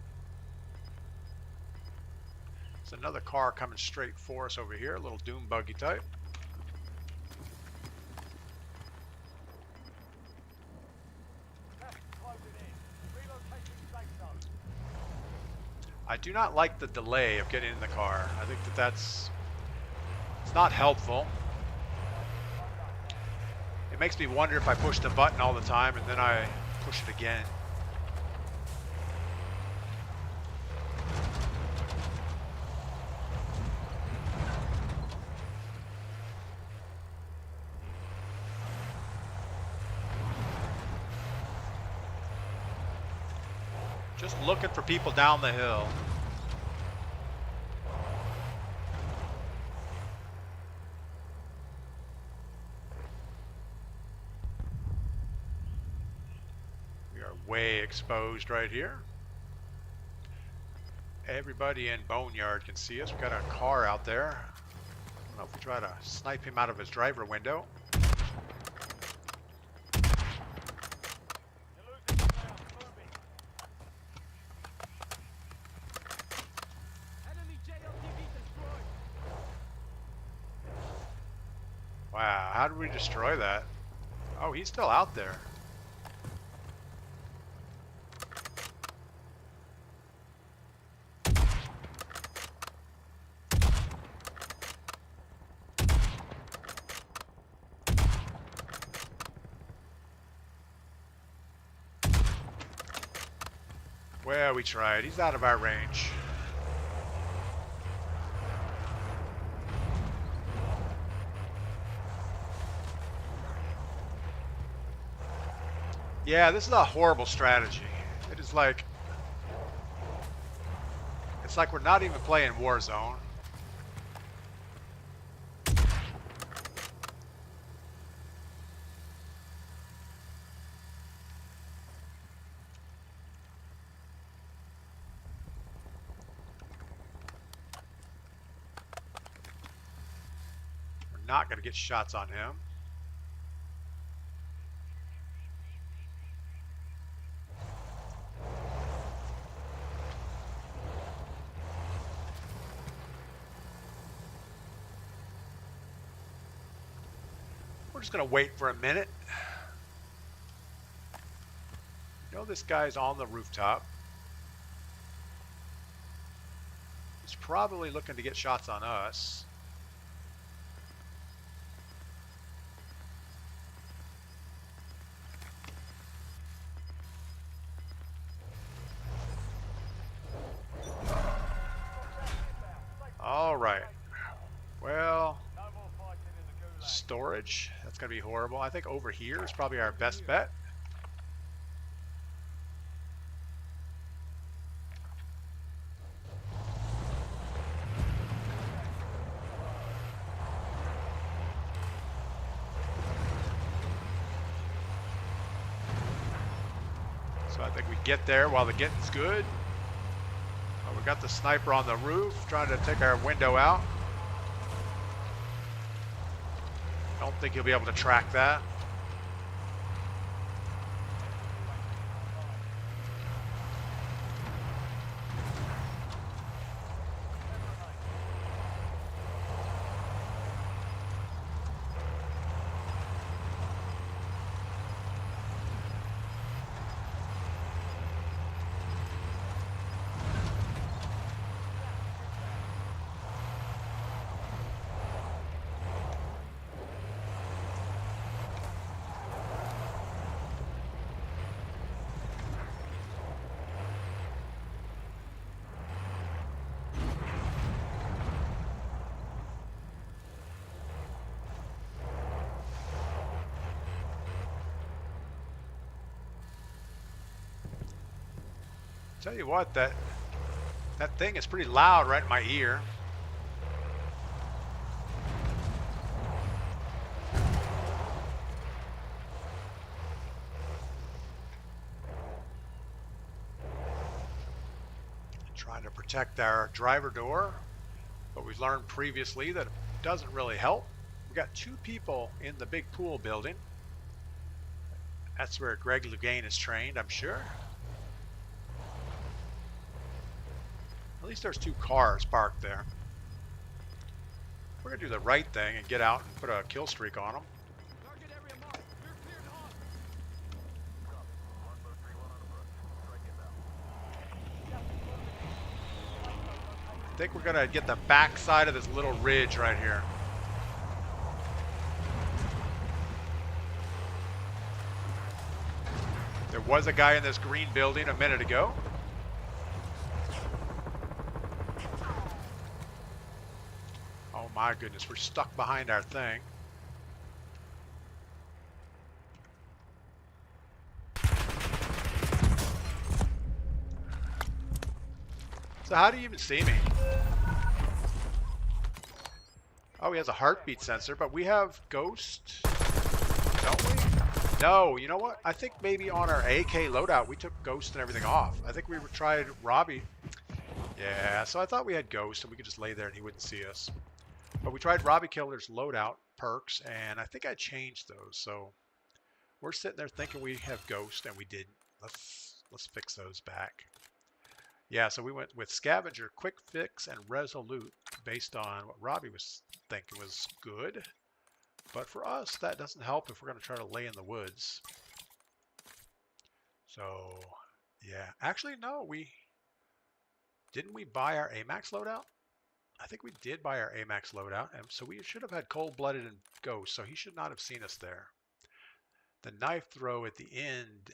There's another car coming straight for us over here, a little doom buggy type. Gas is closing in. Relocating safe zone. I do not like the delay of getting in the car. I think that's it's not helpful. It makes me wonder if I push the button all the time and then I push it again. Just looking for people down the hill. We are way exposed right here. Everybody in Boneyard can see us. We've got a car out there. I don't know if we try to snipe him out of his driver window. You're losing ground. Moving. Enemy JLTV destroyed. Wow, how did we destroy that? Oh, he's still out there. Well, we tried. He's out of our range. Yeah, this is a horrible strategy. It is like... It's like we're not even playing Warzone. We're not going to get shots on him. We're just going to wait for a minute. You know this guy's on the rooftop. He's probably looking to get shots on us. All right. Well, No more fighting in the gulag. storage. That's going to be horrible. I think over here is probably our best bet. So I think we get there while the getting's good. Oh, we got the sniper on the roof trying to take our window out. Don't think he'll be able to track that. Tell you what, that thing is pretty loud right in my ear. Trying to protect our driver door, but we've learned previously that it doesn't really help. We got 2 people in the big pool building. That's where Greg Lougain is trained, I'm sure. At least there's 2 cars parked there. We're gonna do the right thing and get out and put a kill streak on them. Target area marked. You're cleared hot. I think we're gonna get the back side of this little ridge right here. There was a guy in this green building a minute ago. Oh my goodness, we're stuck behind our thing. So how do you even see me? Oh, he has a heartbeat sensor, but we have ghost, don't we? No, you know what? I think maybe on our AK loadout, we took ghost and everything off. I think we tried Robbie. Yeah, so I thought we had ghost and we could just lay there and he wouldn't see us. But we tried Robbie Killer's loadout perks, and I think I changed those. So we're sitting there thinking we have ghost, and we didn't. Let's fix those back. Yeah, so we went with Scavenger, Quick Fix, and Resolute based on what Robbie was thinking was good. But for us, that doesn't help if we're going to try to lay in the woods. So, yeah. Actually, no, didn't we buy our AMAX loadout? I think we did buy our AMAX loadout, and so we should have had Cold-Blooded and Ghost, so he should not have seen us there. The knife throw at the end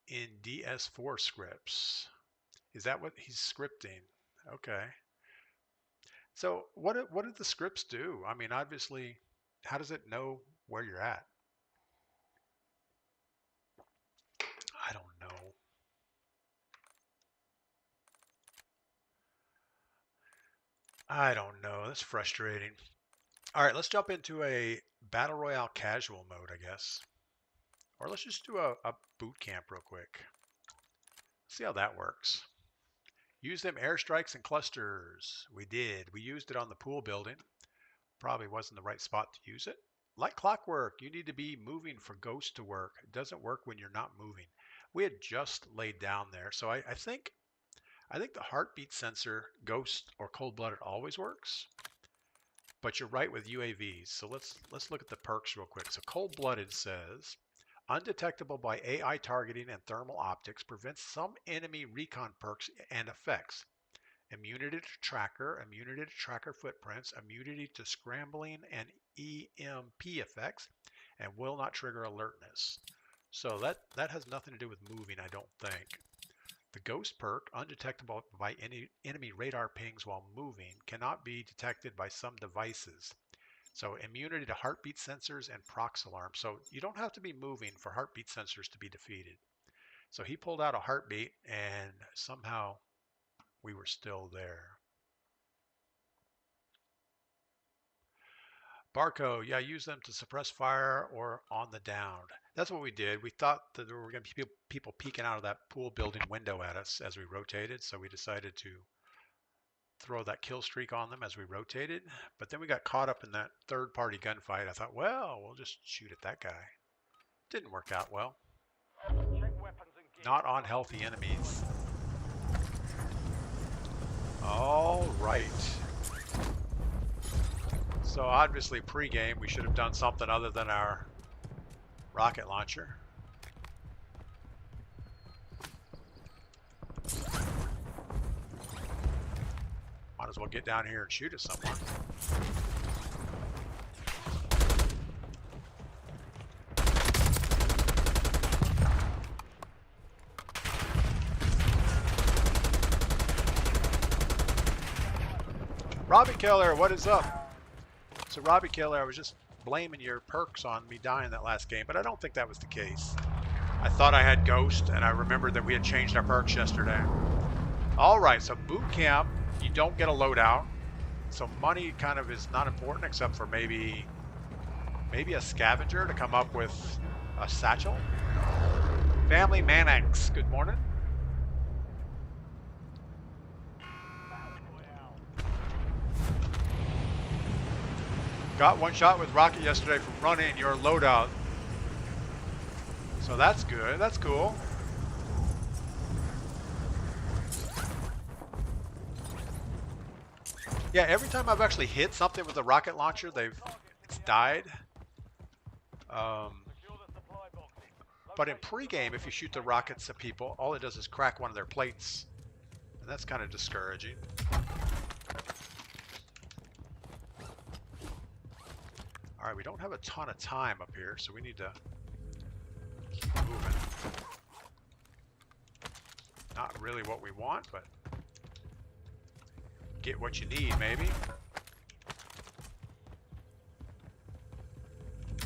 in DS4 scripts. Is that what he's scripting? Okay. So what did the scripts do? I mean, obviously, how does it know where you're at? I don't know. I don't know. That's frustrating. All right, let's jump into a Battle Royale casual mode, I guess. Or let's just do a boot camp real quick. See how that works. Use them airstrikes and clusters. We did. We used it on the pool building. Probably wasn't the right spot to use it. Like clockwork, you need to be moving for ghost to work. It doesn't work when you're not moving. We had just laid down there, so I think the heartbeat sensor, ghost or cold-blooded, always works. But you're right with UAVs. So let's look at the perks real quick. So cold-blooded says, undetectable by AI targeting and thermal optics, prevents some enemy recon perks and effects. Immunity to tracker footprints, immunity to scrambling and EMP effects, and will not trigger alertness. So that has nothing to do with moving, I don't think. The ghost perk, undetectable by any enemy radar pings while moving, cannot be detected by some devices. So immunity to heartbeat sensors and prox alarms. So you don't have to be moving for heartbeat sensors to be defeated. So he pulled out a heartbeat and somehow we were still there. Barco, yeah, use them to suppress fire or on the down. That's what we did. We thought that there were going to be people peeking out of that pool building window at us as we rotated, so we decided to throw that kill streak on them as we rotated. But then we got caught up in that third-party gunfight. I thought, well, we'll just shoot at that guy. Didn't work out well. Not on healthy enemies. All right. So obviously pre-game we should have done something other than our rocket launcher. Might as well get down here and shoot at someone. Robbie Killer, what is up? So Robbie Killer, I was just blaming your perks on me dying that last game, but I don't think that was the case. I thought I had Ghost, and I remembered that we had changed our perks yesterday. All right, so boot camp, you don't get a loadout. So money kind of is not important except for maybe a scavenger to come up with a satchel. Family Manax, good morning. Got one shot with rocket yesterday from running your loadout. So that's good. That's cool. Yeah, every time I've actually hit something with a rocket launcher, it's died. Secure the supply boxes. But in pregame, if you shoot the rockets at people, all it does is crack one of their plates. And that's kind of discouraging. All right, we don't have a ton of time up here, so we need to keep moving. Not really what we want, but get what you need, maybe.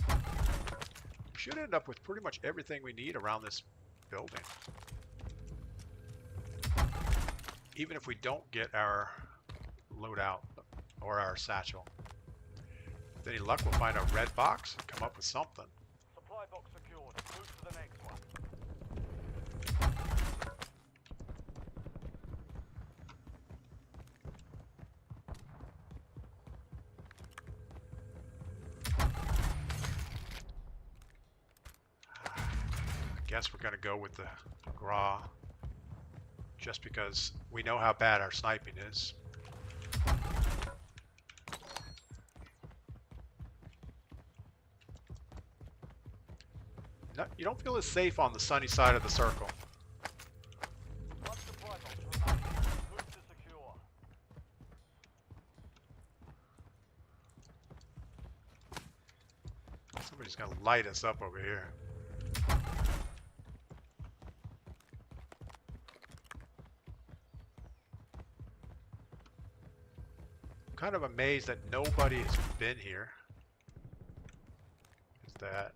We should end up with pretty much everything we need around this building. Even if we don't get our loadout or our satchel. With any luck, we'll find a red box and come up with something. Supply box secured. Move to the next one. I guess we're going to go with the Gra just because we know how bad our sniping is. No, you don't feel as safe on the sunny side of the circle. One supply box remaining. Move to secure. Somebody's going to light us up over here. I'm kind of amazed that nobody has been here. Is that?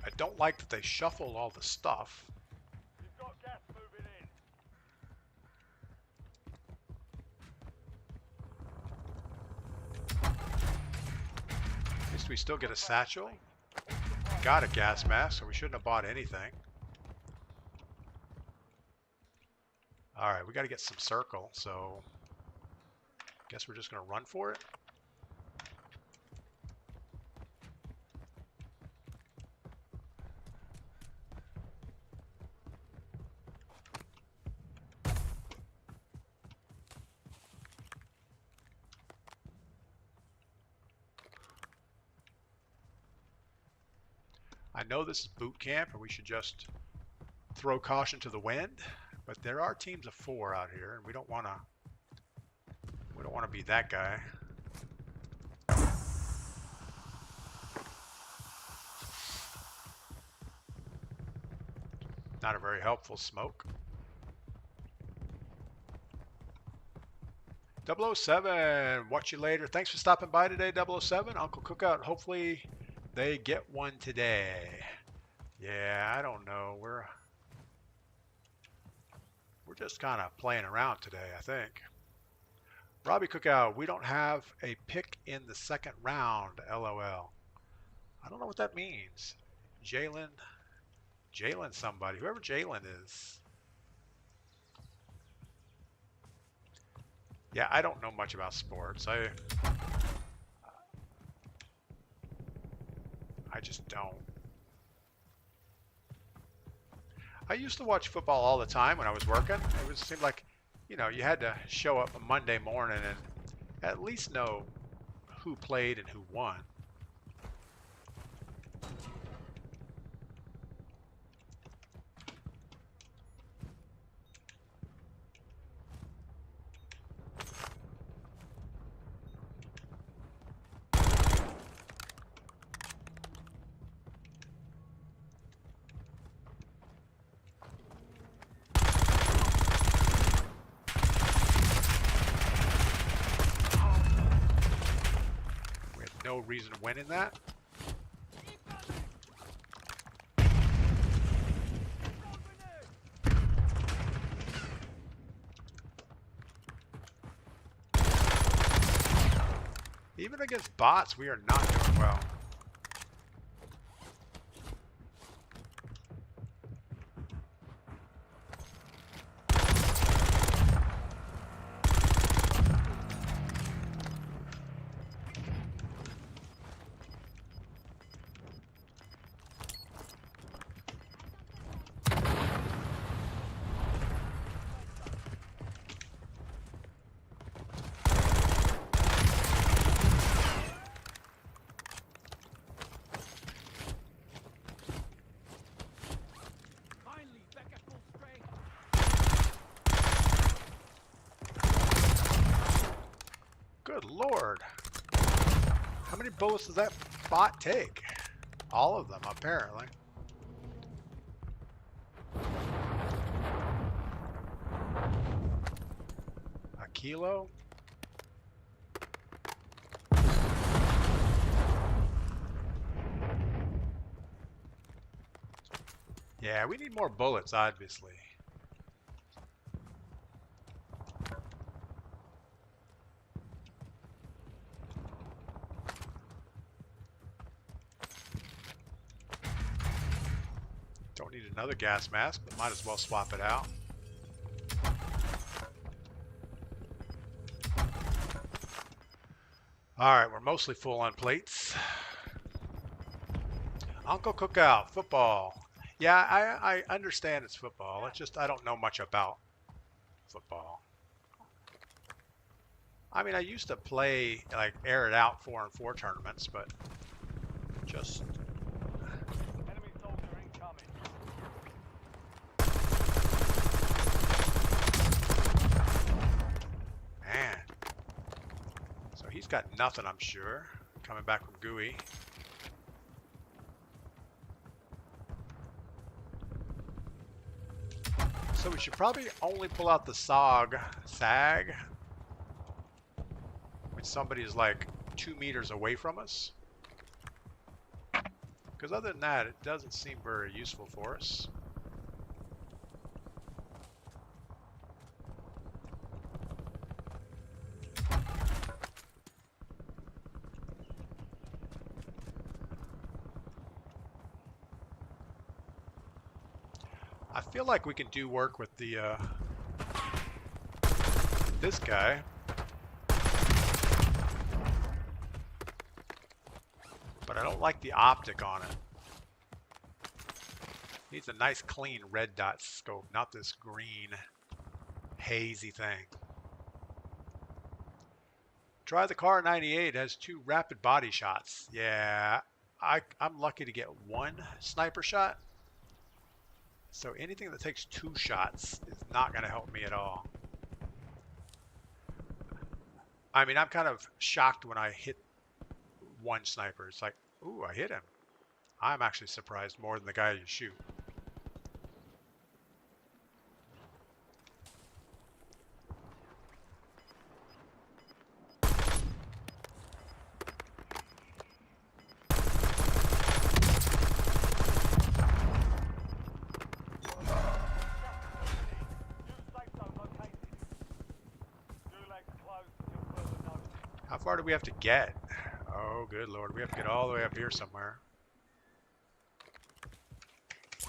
I don't like that they shuffle all the stuff. You've got gas moving in. At least we still get a satchel. Got a gas mask, so we shouldn't have bought anything. Alright, we got to get some circle, so guess we're just going to run for it. I know this is boot camp and we should just throw caution to the wind, but there are teams of 4 out here and we don't want to be that guy. Not a very helpful smoke. 007, watch you later. Thanks for stopping by today, 007. Uncle Cookout, hopefully they get one today. Yeah, I don't know. We're just kind of playing around today, I think. Robbie Cookout, we don't have a pick in the second round, LOL. I don't know what that means. Jalen somebody, whoever Jalen is. Yeah, I don't know much about sports. I just don't. I used to watch football all the time when I was working. It seemed like, you know, you had to show up a Monday morning and at least know who played and who won. No reason to win in that. Even against bots, we are not doing well. Finally, back at full strength. Good lord. How many bullets does that bot take? All of them, apparently. A kilo? Yeah, we need more bullets, obviously. Don't need another gas mask, but might as well swap it out. Alright, we're mostly full on plates. Uncle Cookout, football. Yeah, I understand it's football. It's just I don't know much about football. I mean, I used to play, like, air it out 4-on-4 tournaments, but just... Enemy soldier incoming. Man. So he's got nothing, I'm sure. Coming back from GUI. So we should probably only pull out the SAG when somebody is like 2 meters away from us. Because other than that, it doesn't seem very useful for us. I feel like we can do work with the this guy. But I don't like the optic on it. Needs a nice clean red dot scope, not this green hazy thing. Try the Car 98, it has 2 rapid body shots. Yeah, I'm lucky to get 1 sniper shot. So anything that takes 2 shots is not going to help me at all. I mean, I'm kind of shocked when I hit 1 sniper. It's like, ooh, I hit him. I'm actually surprised more than the guy you shoot. How far do we have to get? Oh, good lord. We have to get all the way up here somewhere.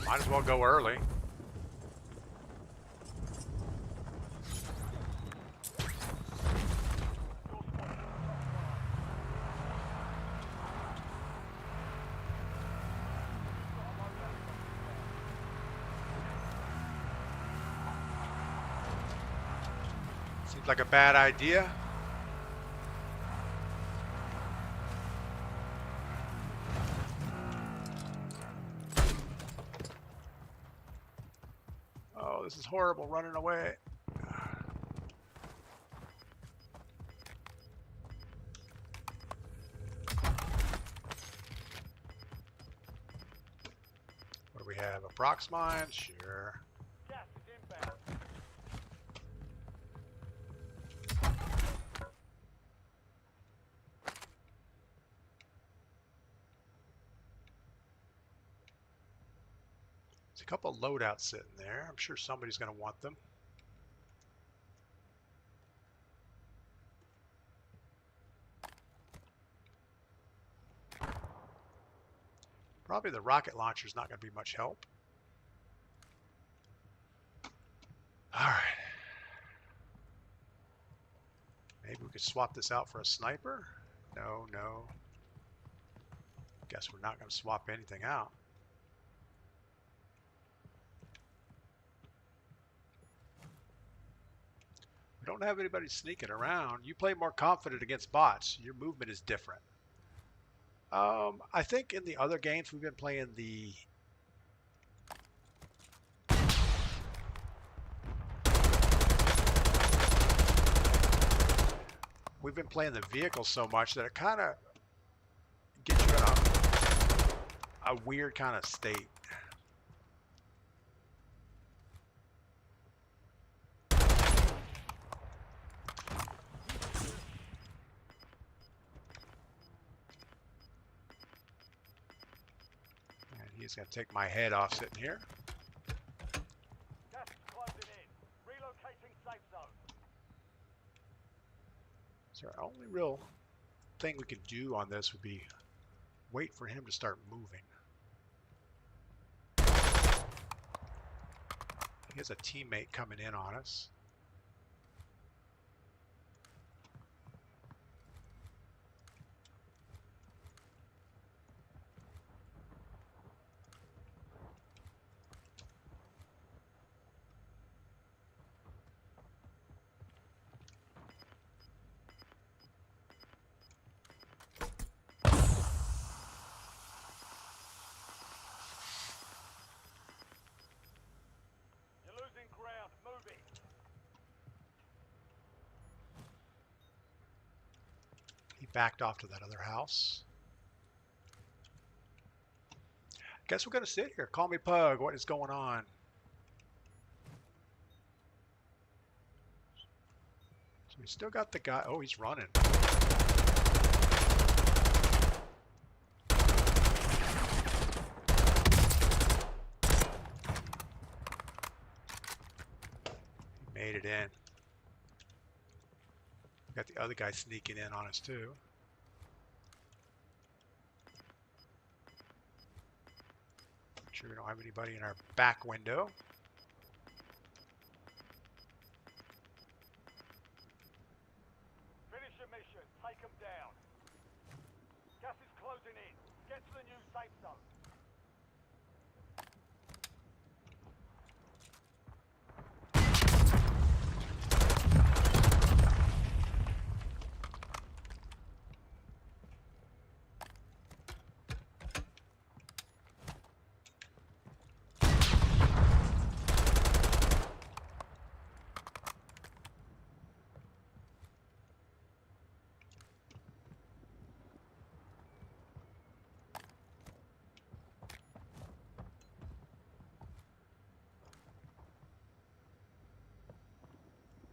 Might as well go early. Seems like a bad idea. Oh, this is horrible, running away. What do we have? A prox mine? Sure. Gas is inbound. There's a couple of loadouts sitting there. I'm sure somebody's going to want them. Probably the rocket launcher is not going to be much help. All right. Maybe we could swap this out for a sniper. No, no. Guess we're not going to swap anything out. We don't have anybody sneaking around. You play more confident against bots. Your movement is different. I think in the other games we've been playing the vehicle so much that it kind of gets you in a weird kind of state. And he's going to take my head off sitting here. Gas is closing in. Relocating safe zone. So our only real thing we could do on this would be wait for him to start moving. He has a teammate coming in on us. Ground, moving. He backed off to that other house. Guess we're going to sit here. Call me Pug. What is going on? So we still got the guy. Oh, he's running. Made it in. Got the other guy sneaking in on us too. Make sure we don't have anybody in our back window. Finish your mission. Take them down. Gas is closing in. Get to the new safe zone.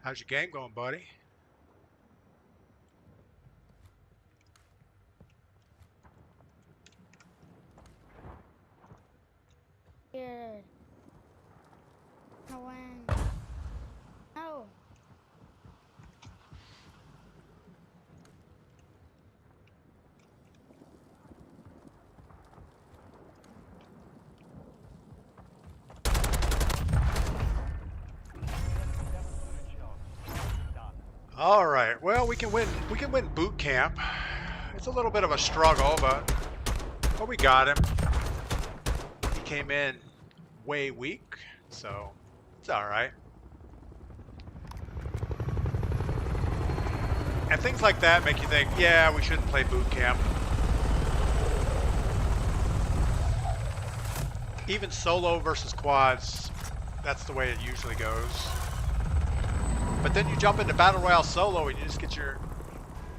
How's your game going, buddy? Good. No when? No. All right. Well, we can win. We can win boot camp. It's a little bit of a struggle, but we got him. He came in way weak, so it's all right. And things like that make you think, yeah, we shouldn't play boot camp. Even solo versus quads, that's the way it usually goes. But then you jump into Battle Royale solo and you just get your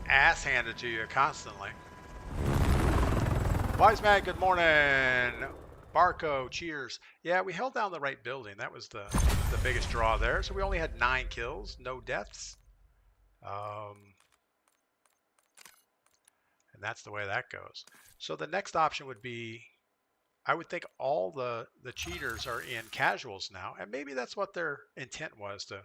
ass handed to you constantly. Wise Man, good morning. Barco, cheers. Yeah, we held down the right building. That was the biggest draw there. So we only had 9 kills, no deaths. And that's the way that goes. So the next option would be, I would think all the cheaters are in casuals now. And maybe that's what their intent was, to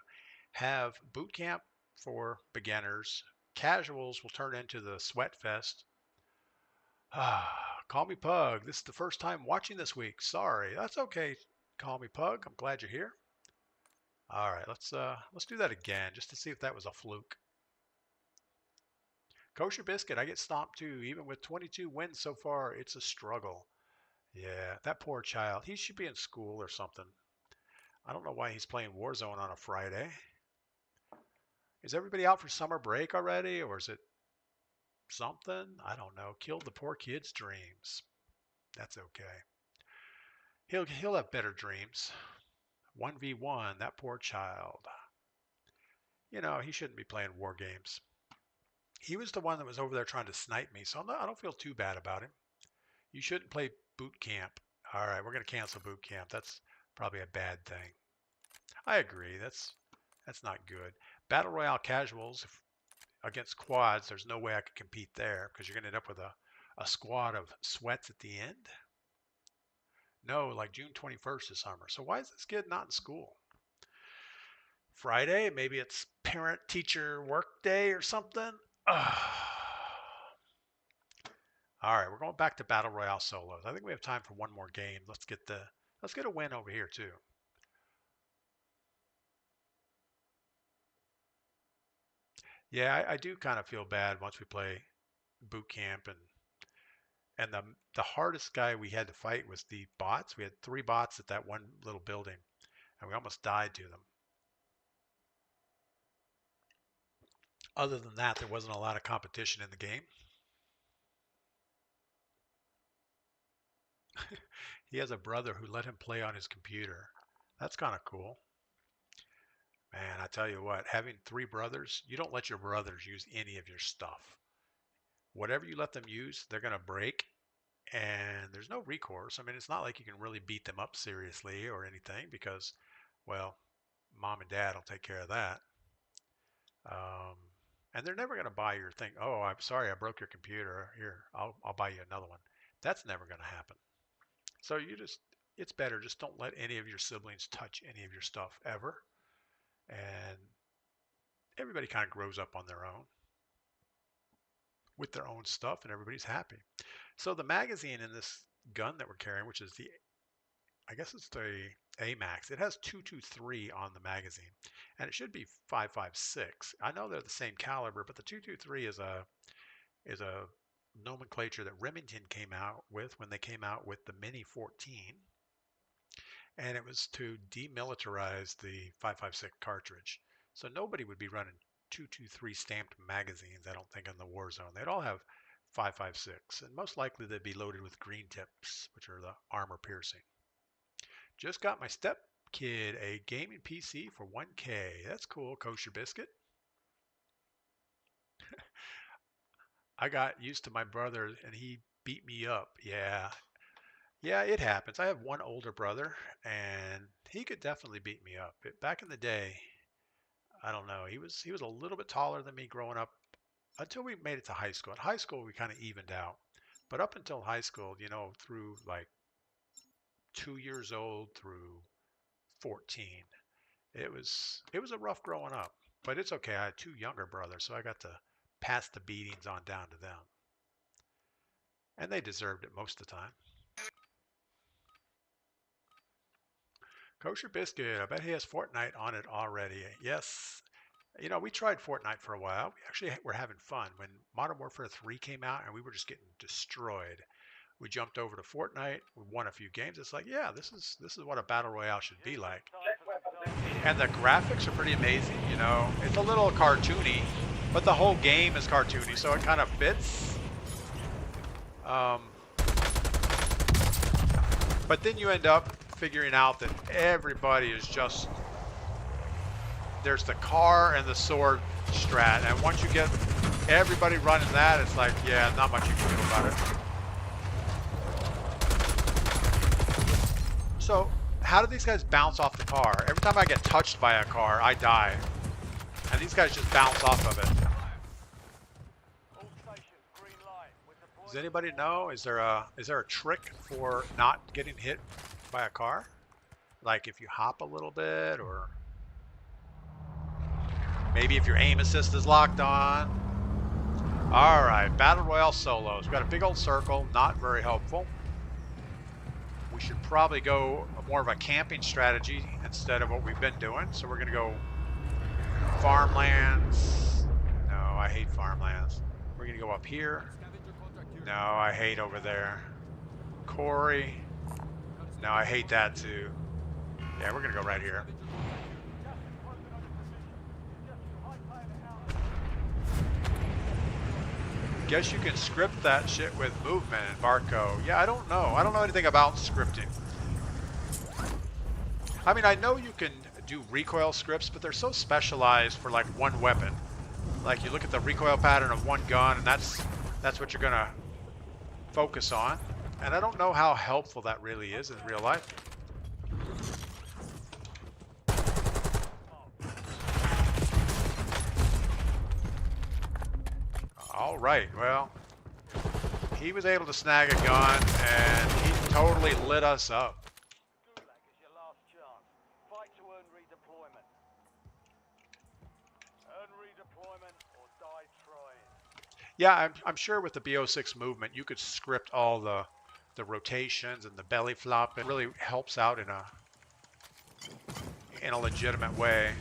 have boot camp for beginners. Casuals will turn into the sweat fest. Call me Pug. This is the first time watching this week. Sorry. That's okay. Call me Pug. I'm glad you're here. All right, let's do that again just to see if that was a fluke. Kosher Biscuit, I get stomped too. Even with 22 wins so far, it's a struggle. Yeah, that poor child. He should be in school or something. I don't know why he's playing Warzone on a Friday. Is everybody out for summer break already, or is it something? I don't know. Killed the poor kid's dreams. That's okay. He'll have better dreams. 1v1, that poor child. You know, he shouldn't be playing war games. He was the one that was over there trying to snipe me, so I don't feel too bad about him. You shouldn't play boot camp. All right, we're going to cancel boot camp. That's probably a bad thing. I agree. That's not good. Battle Royale casuals against quads, there's no way I could compete there because you're going to end up with a squad of sweats at the end. No, like June 21st this summer. So why is this kid not in school? Friday? Maybe it's parent-teacher work day or something? All right, we're going back to Battle Royale solos. I think we have time for one more game. Let's get a win over here too. Yeah, I do kind of feel bad once we play boot camp and the hardest guy we had to fight was the bots. We had 3 bots at that one little building and we almost died to them. Other than that, there wasn't a lot of competition in the game. He has a brother who let him play on his computer. That's kind of cool. Man, I tell you what, having 3 brothers, you don't let your brothers use any of your stuff. Whatever you let them use, they're going to break, and there's no recourse. I mean, it's not like you can really beat them up seriously or anything because, well, mom and dad will take care of that. And they're never going to buy your thing. Oh, I'm sorry, I broke your computer. Here, I'll buy you another one. That's never going to happen. So it's better. Just don't let any of your siblings touch any of your stuff ever. And everybody kind of grows up on their own with their own stuff and everybody's happy. So the magazine in this gun that we're carrying, which is I guess it's the AMAX, it has 223 on the magazine and it should be 5.56. I know they're the same caliber, but the 223 is a nomenclature that Remington came out with when they came out with the Mini 14. And it was to demilitarize the 5.56 cartridge. So nobody would be running 223 stamped magazines, I don't think, in the Warzone. They'd all have 5.56, and most likely they'd be loaded with green tips, which are the armor piercing. Just got my step kid a gaming PC for 1K. That's cool, Kosher Biscuit. I got used to my brother, and he beat me up. Yeah, it happens. I have one older brother, and he could definitely beat me up. Back in the day, I don't know. He was a little bit taller than me growing up until we made it to high school. In high school, we kind of evened out. But up until high school, you know, through like 2 years old through 14, it was a rough growing up. But it's okay. I had 2 younger brothers, so I got to pass the beatings on down to them. And they deserved it most of the time. Kosher Biscuit, I bet he has Fortnite on it already. Yes. You know, we tried Fortnite for a while. We actually were having fun. When Modern Warfare 3 came out and we were just getting destroyed, we jumped over to Fortnite. We won a few games. It's like, yeah, this is what a battle royale should be like. And the graphics are pretty amazing, you know. It's a little cartoony, but the whole game is cartoony, so it kind of fits. But then you end up figuring out that everybody is just, there's the car and the sword strat, and once you get everybody running that, it's like, yeah, not much you can do about it. So how do these guys bounce off the car? Every time I get touched by a car, I die, and these guys just bounce off of it. Does anybody know? Is there a trick for not getting hit by a car? Like if you hop a little bit, or maybe if your aim assist is locked on. All right, Battle Royale solos. We've got a big old circle, not very helpful. We should probably go more of a camping strategy instead of what we've been doing. So we're gonna go farmlands. No, I hate farmlands. We're gonna go up here. Scavenger contract here. No, I hate over there. Quarry. No, I hate that too. Yeah, we're gonna go right here. Guess you can script that shit with movement and barcode. Yeah, I don't know. I don't know anything about scripting. I mean, I know you can do recoil scripts, but they're so specialized for like one weapon. Like you look at the recoil pattern of one gun, and that's what you're gonna focus on. And I don't know how helpful that really is in real life. All right, well, he was able to snag a gun, and he totally lit us up. Gulag is your last chance. Fight to earn redeployment. Earn redeployment or die trying. Yeah, I'm sure with the BO6 movement, you could script all the rotations and the belly flop. It really helps out in a legitimate way.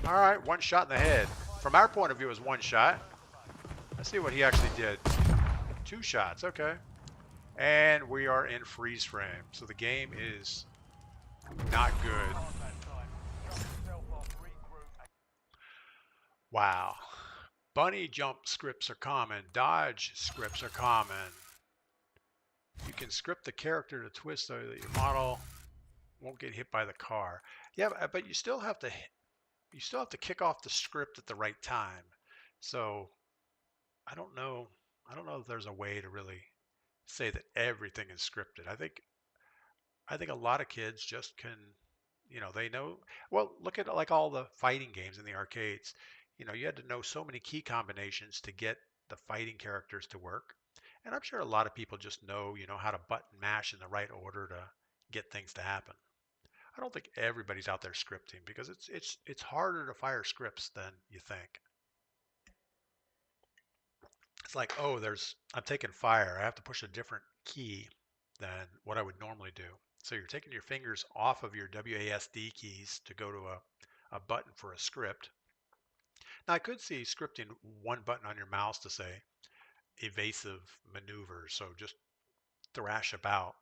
All right, one shot in the head. From our point of view, it was one shot. Let's see what he actually did. 2 shots, okay. And we are in freeze frame, so the game is not good. Wow. Bunny jump scripts are common. Dodge scripts are common. You can script the character to twist so that your model won't get hit by the car. Yeah, but you still have to kick off the script at the right time. So I don't know if there's a way to really say that everything is scripted. I think a lot of kids just can, they know. Well, look at like all the fighting games in the arcades. You had to know so many key combinations to get the fighting characters to work. And I'm sure a lot of people just know, how to button mash in the right order to get things to happen. I don't think everybody's out there scripting because it's harder to fire scripts than you think. It's like, oh, I'm taking fire. I have to push a different key than what I would normally do. So you're taking your fingers off of your WASD keys to go to a button for a script. Now I could see scripting one button on your mouse to say evasive maneuvers, so just thrash about.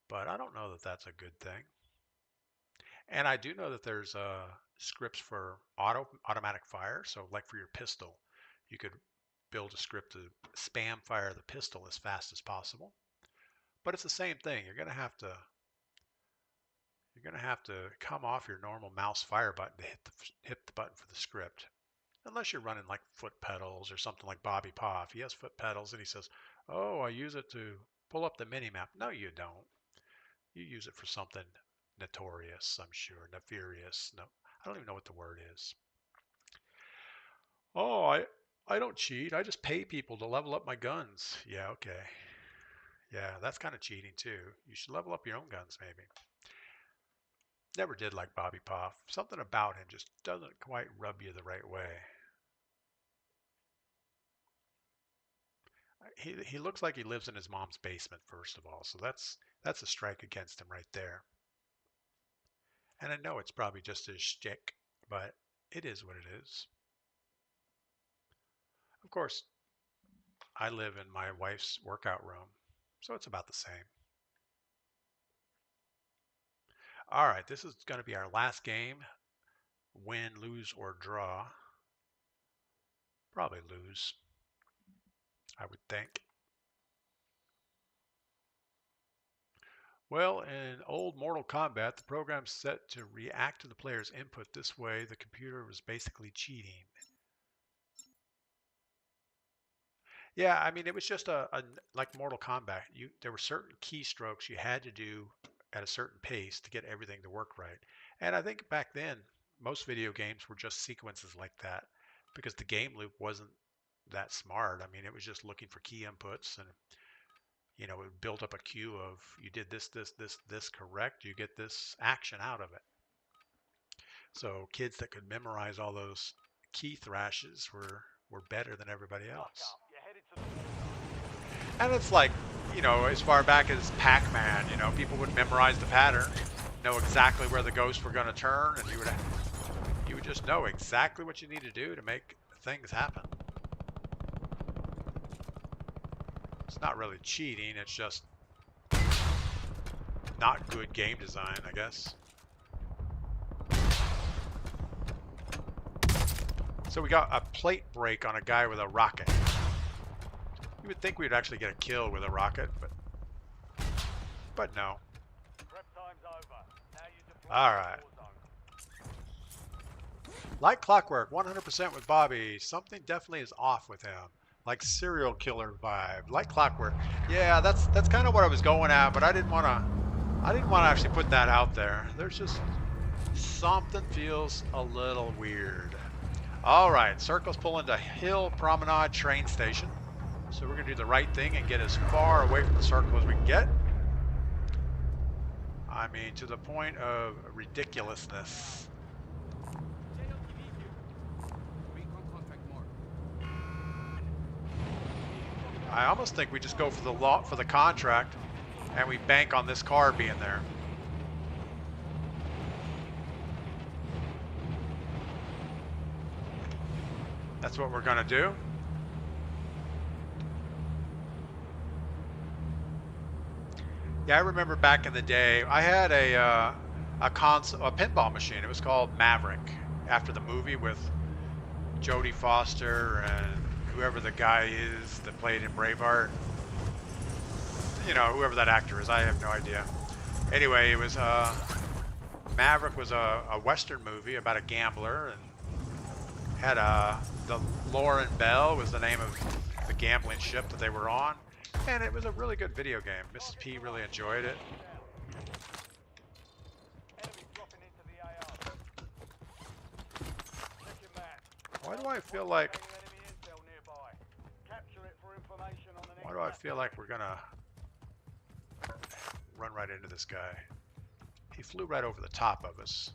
But I don't know that that's a good thing. And I do know that there's scripts for automatic fire. So like for your pistol, you could build a script to spam fire the pistol as fast as possible. But it's the same thing. You're gonna have to come off your normal mouse fire button to hit the button for the script. Unless you're running like foot pedals or something like Bobby Poff. He has foot pedals and he says, "Oh, I use it to pull up the mini map." No, you don't. You use it for something notorious, I'm sure, nefarious. No, I don't even know what the word is. Oh, I don't cheat. I just pay people to level up my guns. Yeah, okay. Yeah, that's kind of cheating too. You should level up your own guns, maybe. Never did like Bobby Poff. Something about him just doesn't quite rub you the right way. He looks like he lives in his mom's basement, first of all. So that's a strike against him right there. And I know it's probably just his shtick, but it is what it is. Of course, I live in my wife's workout room, so it's about the same. All right, this is going to be our last game. Win, lose, or draw. Probably lose, I would think. Well, in old Mortal Kombat, the program's set to react to the player's input. This way, the computer was basically cheating. Yeah, I mean, it was just like Mortal Kombat. There were certain keystrokes you had to do at a certain pace to get everything to work right. And I think back then, most video games were just sequences like that because the game loop wasn't that smart. I mean, it was just looking for key inputs and it would build up a queue of you did this correct, you get this action out of it. So kids that could memorize all those key thrashes were better than everybody Buck else. up. You're headed to the And it's like, you know, as far back as Pac-Man, you know, people would memorize the pattern, know exactly where the ghosts were going to turn, and you would just know exactly what you need to do to make things happen. It's not really cheating, it's just not good game design, I guess. So we got a plate break on a guy with a rocket. You would think we'd actually get a kill with a rocket, but no. prep time's over. Now you deploy All to right. Warzone. Like clockwork, 100% with Bobby. Something definitely is off with him. Like serial killer vibe. Like clockwork. Yeah, that's kind of what I was going at, but I didn't want to actually put that out there. There's just something feels a little weird. All right, circles pull into Hill Promenade train station. So we're going to do the right thing and get as far away from the circle as we can get. I mean, to the point of ridiculousness. Recon contract mark. I almost think we just go for the contract and we bank on this car being there. That's what we're going to do. Yeah, I remember back in the day, I had a pinball machine. It was called Maverick, after the movie with Jodie Foster and whoever the guy is that played in Braveheart. You know, whoever that actor is, I have no idea. Anyway, it was Maverick was a Western movie about a gambler, and had the Lauren Bell was the name of the gambling ship that they were on. And it was a really good video game. Mrs. P really enjoyed it. Enemy dropping into the AR. Check your map. Why do I feel like Enemy intel nearby. Capture it for information on the next why do I map. feel like we're gonna run right into this guy? He flew right over the top of us.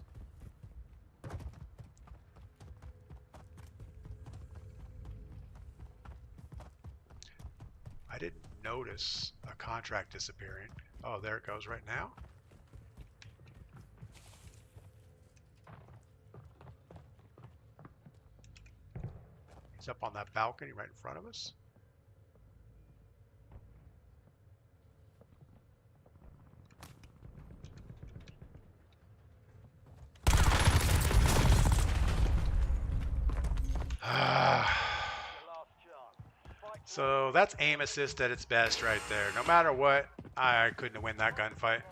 I didn't notice a contract disappearing. Oh, there it goes right now. He's up on that balcony right in front of us. So that's aim assist at its best right there. No matter what, I couldn't win that gunfight.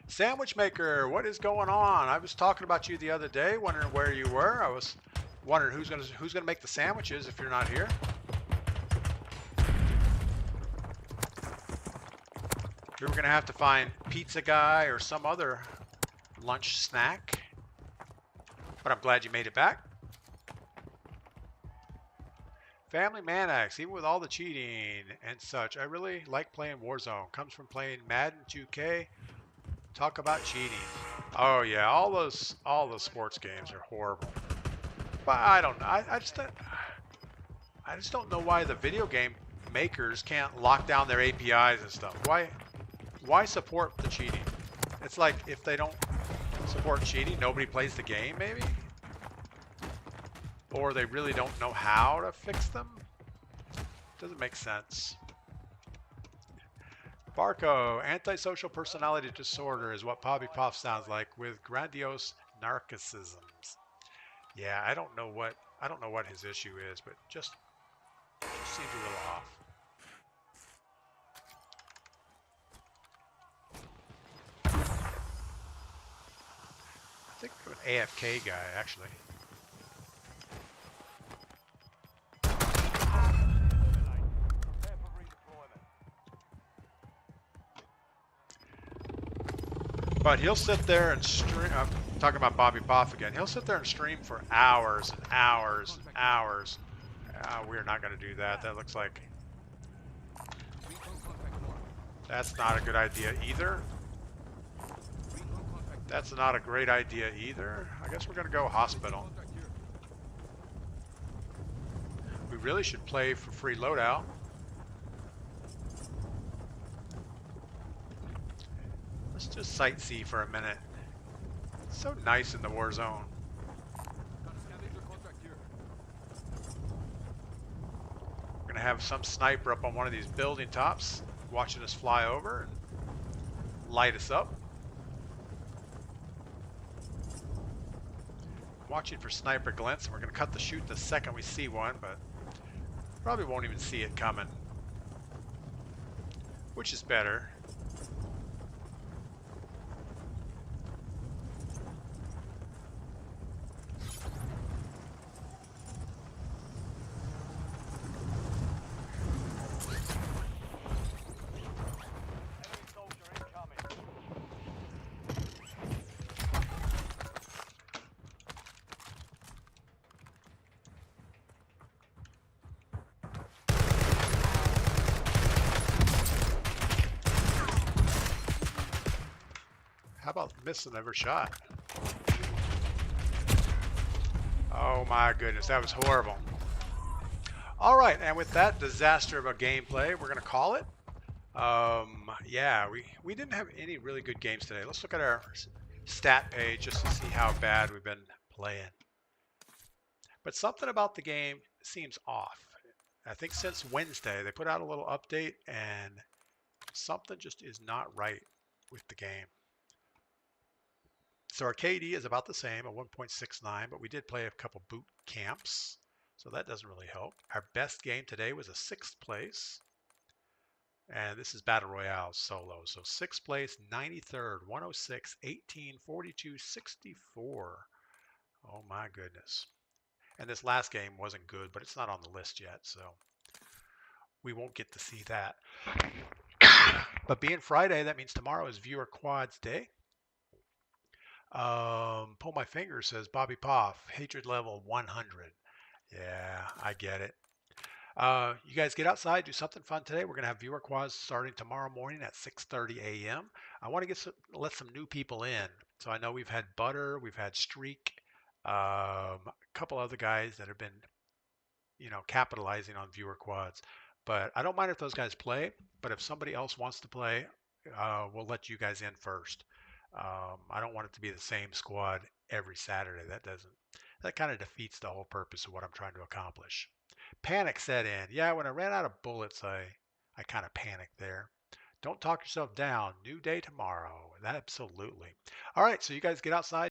Sandwich maker, what is going on? I was talking about you the other day, wondering where you were. I was wondering who's gonna make the sandwiches if you're not here. We were gonna have to find pizza guy or some other lunch snack, but I'm glad you made it back. Family Manax, even with all the cheating and such, I really like playing Warzone. Comes from playing Madden 2K. Talk about cheating. Oh yeah, all those sports games are horrible. But I don't know. I just don't know why the video game makers can't lock down their APIs and stuff. Why support the cheating? It's like if they don't support cheating, nobody plays the game, maybe? Or they really don't know how to fix them? Doesn't make sense. Barco, antisocial personality disorder is what Poppy Puff sounds like with grandiose narcissisms. Yeah, I don't know what his issue is, but just seems a little off. I think an AFK guy actually. But he'll sit there and stream. I'm talking about Bobby Poff again. He'll sit there and stream for hours and hours and hours. We're not going to do that. That looks like that's not a good idea either. That's not a great idea either. I guess we're going to go hospital. Contact here. We really should play for free loadout. Let's just sightsee for a minute. It's so nice in the war zone. Got a scavenger contract here. We're going to have some sniper up on one of these building tops watching us fly over and light us up. Watching for sniper glints, and we're going to cut the shoot the second we see one, but probably won't even see it coming, which is better. Enemy soldier incoming. How about missing every shot? Oh my goodness, that was horrible. All right, and with that disaster of a gameplay, we're going to call it. Yeah, we didn't have any really good games today. Let's look at our stat page just to see how bad we've been playing. But something about the game seems off. I think since Wednesday, they put out a little update, and something just is not right with the game. So our KD is about the same at 1.69, but we did play a couple boot camps, so that doesn't really help. Our best game today was a 6th place, and this is Battle Royale solo. So 6th place, 93rd, 106, 18, 42, 64. Oh my goodness. And this last game wasn't good, but it's not on the list yet, so we won't get to see that. But being Friday, that means tomorrow is Viewer Quads Day. Pull my finger, says Bobby Poff. Hatred level 100. Yeah, I get it. You guys get outside, do something fun today. We're going to have viewer quads starting tomorrow morning at 6:30 a.m. I want to let some new people in. So I know we've had Butter, we've had Streak, a couple other guys that have been, capitalizing on viewer quads. But I don't mind if those guys play. But if somebody else wants to play, we'll let you guys in first. I don't want it to be the same squad every Saturday. That kind of defeats the whole purpose of what I'm trying to accomplish. Panic set in. Yeah, when I ran out of bullets, I kind of panicked there. Don't talk yourself down. New day tomorrow. Absolutely. All right, so you guys get outside.